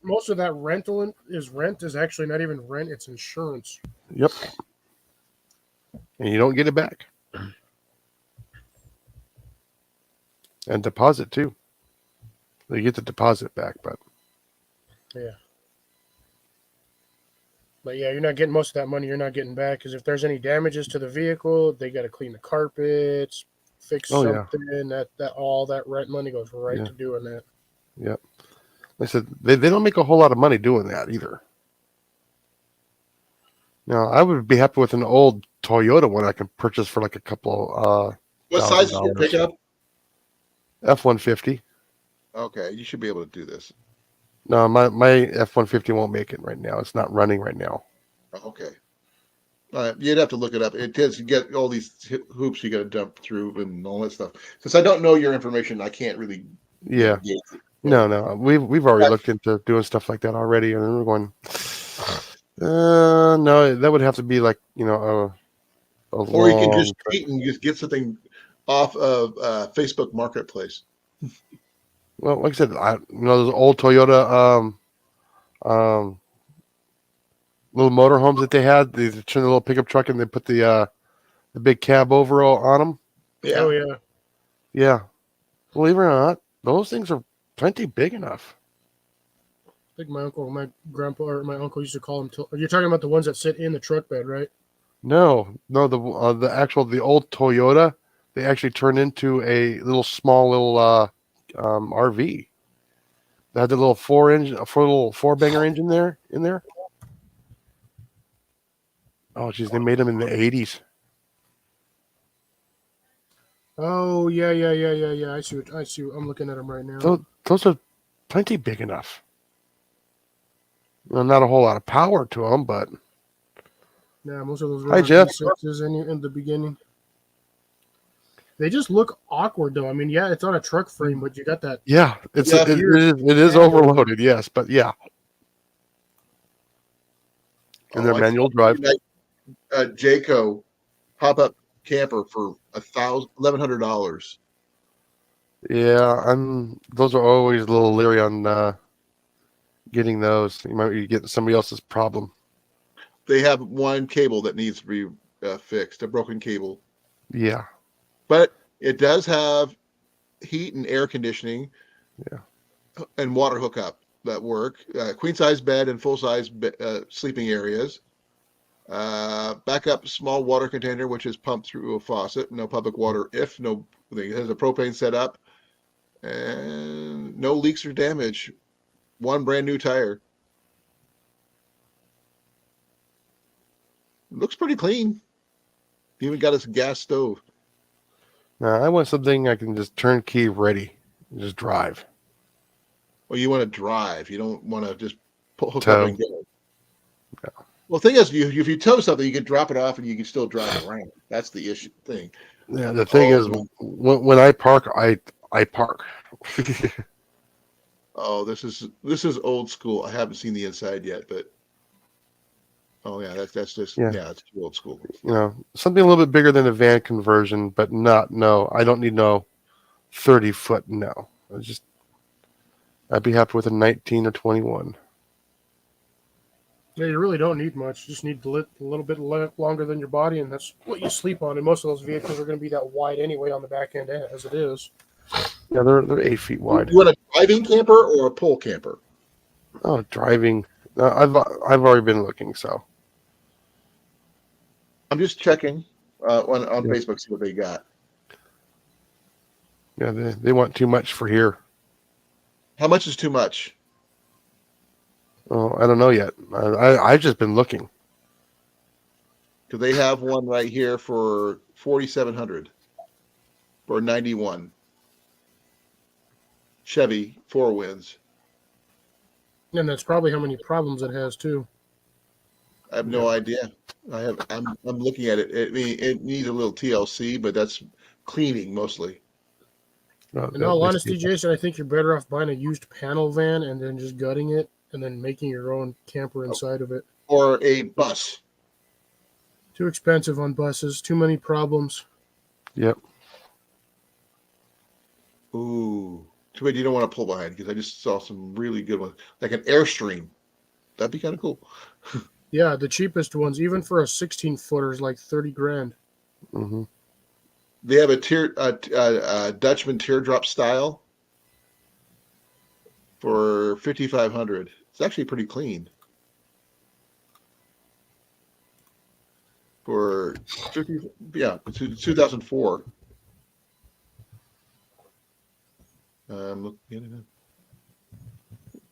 Most of that rental is actually not even rent; it's insurance. Yep. And you don't get it back. And deposit too. They get the deposit back, but But yeah, you're not getting most of that money. You're not getting back because if there's any damages to the vehicle, they got to clean the carpets, fix Oh, yeah. something. That all that rent money goes right Yeah. to doing that. yep. Like I said they don't make a whole lot of money doing that either. Now, I would be happy with an old Toyota one I can purchase for like a couple What size is your $1,000. pickup? F-150. Okay, you should be able to do this. No, my F-150 won't make it right now. It's not running right now. Okay. You'd have to look it up. It does get all these hoops you got to jump through and all that stuff. Since I don't know your information, I can't really. Yeah. gauge it. No. We've already That's- looked into doing stuff like that already, and we're going. No, that would have to be like a Or you can long just cheat and just get something off of Facebook Marketplace. Well, like I said, those old Toyota little motorhomes that they had. They turn the little pickup truck and they put the big cab overall on them. Yeah. Oh yeah. Yeah, believe it or not, those things are plenty big enough. I think my uncle, my grandpa, or my uncle used to call them. You're talking about the ones that sit in the truck bed, right? No, the old Toyota, they actually turned into a small little RV. They had the little four banger engine in there. Oh, geez, they made them in the 80s. Oh yeah. I see. I'm looking at them right now. Those are plenty big enough. Well, not a whole lot of power to them, but Yeah, most of those Hi, were Jeff. V6s in the beginning. They just look awkward though. I mean, yeah, it's on a truck frame, but you got that. yeah, it is Yeah. overloaded, yes, but yeah. And they're I manual drive. Jayco pop-up camper for $1,100. Yeah, those are always a little leery on getting those. You might be getting somebody else's problem. They have one cable that needs to be fixed, a broken cable. Yeah. But it does have heat and air conditioning. Yeah. And water hookup that work. Queen size bed and full size sleeping areas. Backup small water container, which is pumped through a faucet. No public water if no. It has a propane setup. And no leaks or damage. One brand new tire. Looks pretty clean. Even got a gas stove. Now, I want something I can just turnkey ready and just drive. Well, you want to drive. You don't want to just hook Tow. up and go. Yeah. Well, the thing is, if you tow something, you can drop it off and you can still drive around. That's the thing. Yeah, the thing is, when I park, I park. Oh, this is old school. I haven't seen the inside yet, but oh yeah, that's just Yeah. it's too old school. Something a little bit bigger than a van conversion, but I don't need no 30-foot. No, I'd be happy with a 19 or 21. Yeah, you really don't need much. You just need a little bit longer than your body, and that's what you sleep on. And most of those vehicles are going to be that wide anyway on the back end as it is. Yeah, they're 8 feet wide. You want a driving camper or a pull camper? Oh, driving. I've already been looking, so I'm just checking on Facebook, see what they got. yeah, they want too much for here. How much is too much? Oh, I don't know yet. I've just been looking. Because they have one right here for $4,700 for 91 Chevy 4 Winds. And that's probably how many problems it has too. I have no idea. I'm looking at it. I mean, it needs a little TLC, but that's cleaning mostly. In all honesty, Jason, I think you're better off buying a used panel van and then just gutting it and then making your own camper inside of it. Or a bus. Too expensive on buses. Too many problems. Yep. Ooh. Too bad you don't want to pull behind because I just saw some really good ones. Like an Airstream. That'd be kind of cool. Yeah, the cheapest ones, even for a 16-footer, is like 30 grand. Mm-hmm. They have a Dutchman teardrop style. for 5,500. It's actually pretty clean. For 50, yeah, 2004. Looking at it.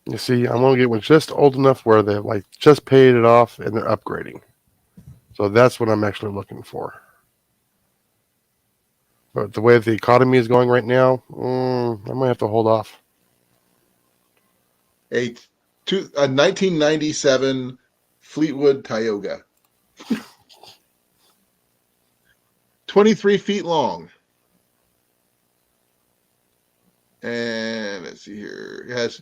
You see, I'm gonna get one just old enough where they've like just paid it off and they're upgrading. So that's what I'm actually looking for. But the way the economy is going right now, I might have to hold off. A 1997 Fleetwood Tioga. 23 feet long. And let's see here. It has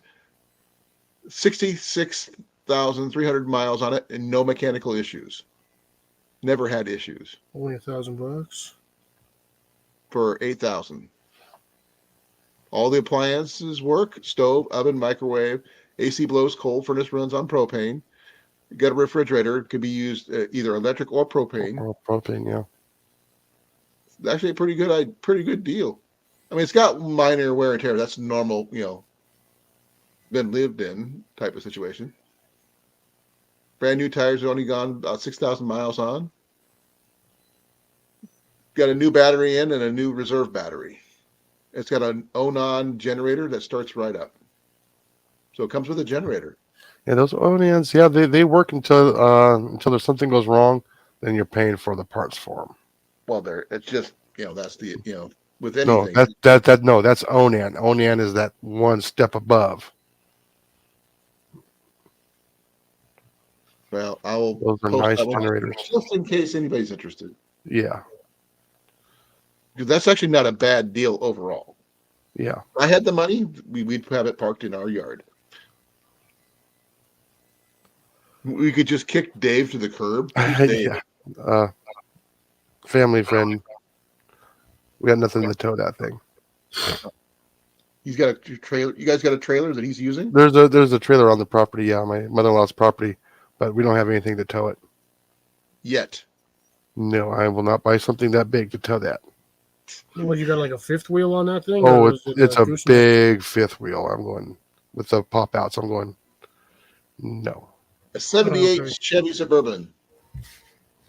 66,300 miles on it and no mechanical issues. Never had issues. Only $1,000. For 8,000. All the appliances work: stove, oven, microwave, AC blows cold, furnace runs on propane. You got a refrigerator, it could be used either electric or propane. Or propane, yeah. It's actually a pretty good deal. I mean, it's got minor wear and tear. That's normal, been lived in type of situation. Brand new tires are only gone about 6,000 miles on. Got a new battery in and a new reserve battery. It's got an Onan generator that starts right up. So it comes with a generator. Yeah, those Onans, yeah, they work until there's something goes wrong, then you're paying for the parts for them. Well, it's just, that's the, with No, anything. that's Onan. Onan is that one step above. Well, I will. Those are post nice that one generators. just in case anybody's interested. Yeah, Because that's actually not a bad deal overall. yeah. If I had the money, we'd have it parked in our yard. We could just kick Dave to the curb. Who's Dave? Yeah. Family friend. We got nothing to tow that thing. He's got a trailer. You guys got a trailer that he's using? There's a trailer on the property, yeah, my mother-in-law's property, but we don't have anything to tow it. Yet. No, I will not buy something that big to tow that. What, you got like a fifth wheel on that thing? Oh, or is it's a gooseneck? big fifth wheel. I'm going with the pop outs. I'm going, no. A 78 okay. Chevy Suburban.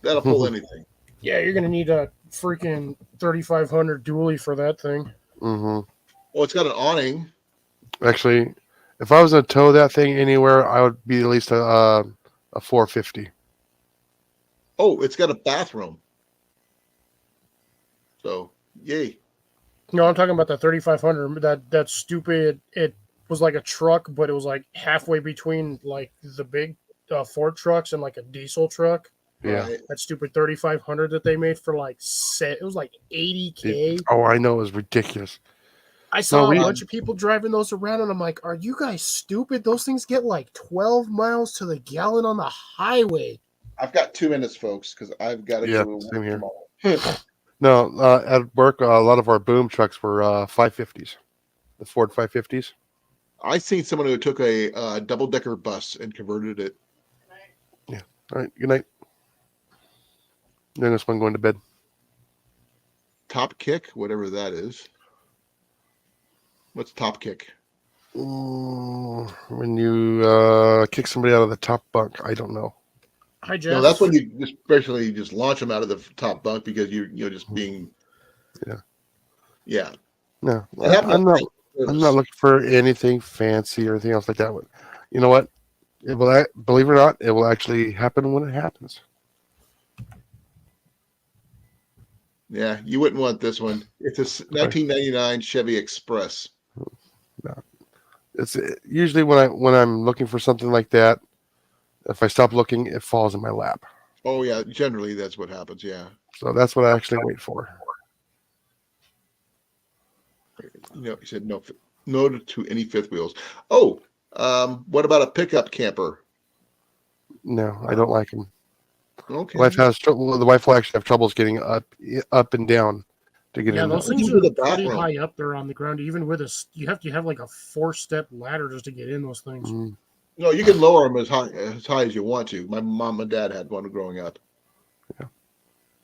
That'll pull anything. Yeah, you're gonna need a freaking 3,500 dually for that thing. Mm-hmm. Well, it's got an awning. Actually, if I was going to tow that thing anywhere, I would be at least a 450. Oh, it's got a bathroom. So, yay. No, I'm talking about the 3,500. That stupid. It was like a truck, but it was like halfway between like the big Ford trucks and like a diesel truck. Yeah. Right. That stupid 3,500 that they made for like it was like 80K. Oh, I know. It was ridiculous. I saw we- a bunch of people driving those around, and I'm like, "Are you guys stupid? Those things get like 12 miles to the gallon on the highway." I've got 2 minutes, folks, because I've got to Yeah, go same here. tomorrow. No, at work, a lot of our boom trucks were 550s, the Ford 550s. I seen someone who took a double-decker bus and converted it. All right, good night. Then this one going to bed. Top kick, whatever that is. What's top kick? When you kick somebody out of the top bunk, I don't know. Hi, Jeff. No, that's when you especially just launch them out of the top bunk because you're just being. Yeah. No, It happened I'm not. on I'm not looking for anything fancy or anything else like that. You know what? It will. Believe it or not, it will actually happen when it happens. Yeah, you wouldn't want this one. It's a 1999 Chevy Express. It's usually when I'm looking for something like that. If I stop looking, it falls in my lap. Oh yeah, generally that's what happens. Yeah, So that's what I actually wait for. you said no to any fifth wheels. Oh, what about a pickup camper? No, I don't like them. Okay, The wife has trouble. The wife will actually have troubles getting up and down to get Yeah, in. those there. things Even are with a pretty bathroom. high up there on the ground. Even with you have to have like a 4-step ladder just to get in those things. Mm, no, you can lower them as high as you want to. My mom and dad had one growing up.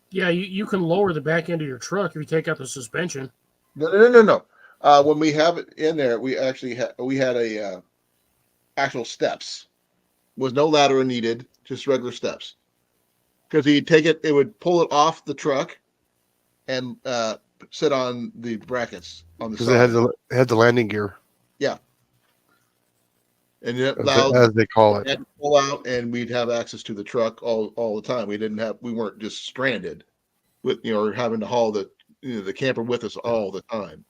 Yeah, you can lower the back end of your truck if you take out the suspension. No. When we have it in there, we actually had a actual steps. Was no ladder needed, just regular steps. Because he'd take it, it would pull it off the truck, and sit on the brackets on the Because side. it had the landing gear, And it allowed as they call it. had to pull out, and we'd have access to the truck all the time. We weren't just stranded with or having to haul the camper with us all the time.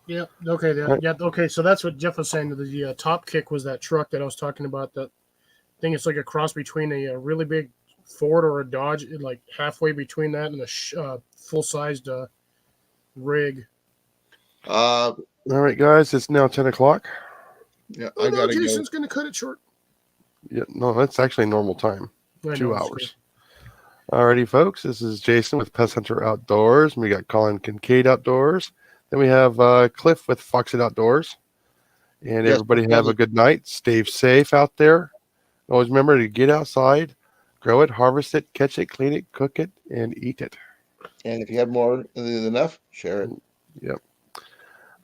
Yeah. Okay. Right. Yeah. Okay. So that's what Jeff was saying. The top kick was that truck that I was talking about. That thing. It's like a cross between a really big Ford or a Dodge, like halfway between that and a full-sized rig. Uh, All right, guys, it's now 10 o'clock. yeah, Oh I no, gotta Jason's gonna cut it short. Yeah, no, that's actually normal time. I 2 know, it's hours. Alrighty, folks. This is Jason with Pest Hunter Outdoors. We got Colin Kincaid Outdoors. Then we have Cliff with Foxit Outdoors. And Yes, everybody we're have a good night. Stay safe out there. Always remember to get outside, grow it, harvest it, catch it, clean it, cook it, and eat it. And if you have more than enough, share it. Yep.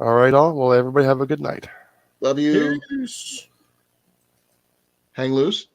All right, all. Well, everybody have a good night. Love you. Peace. Hang loose.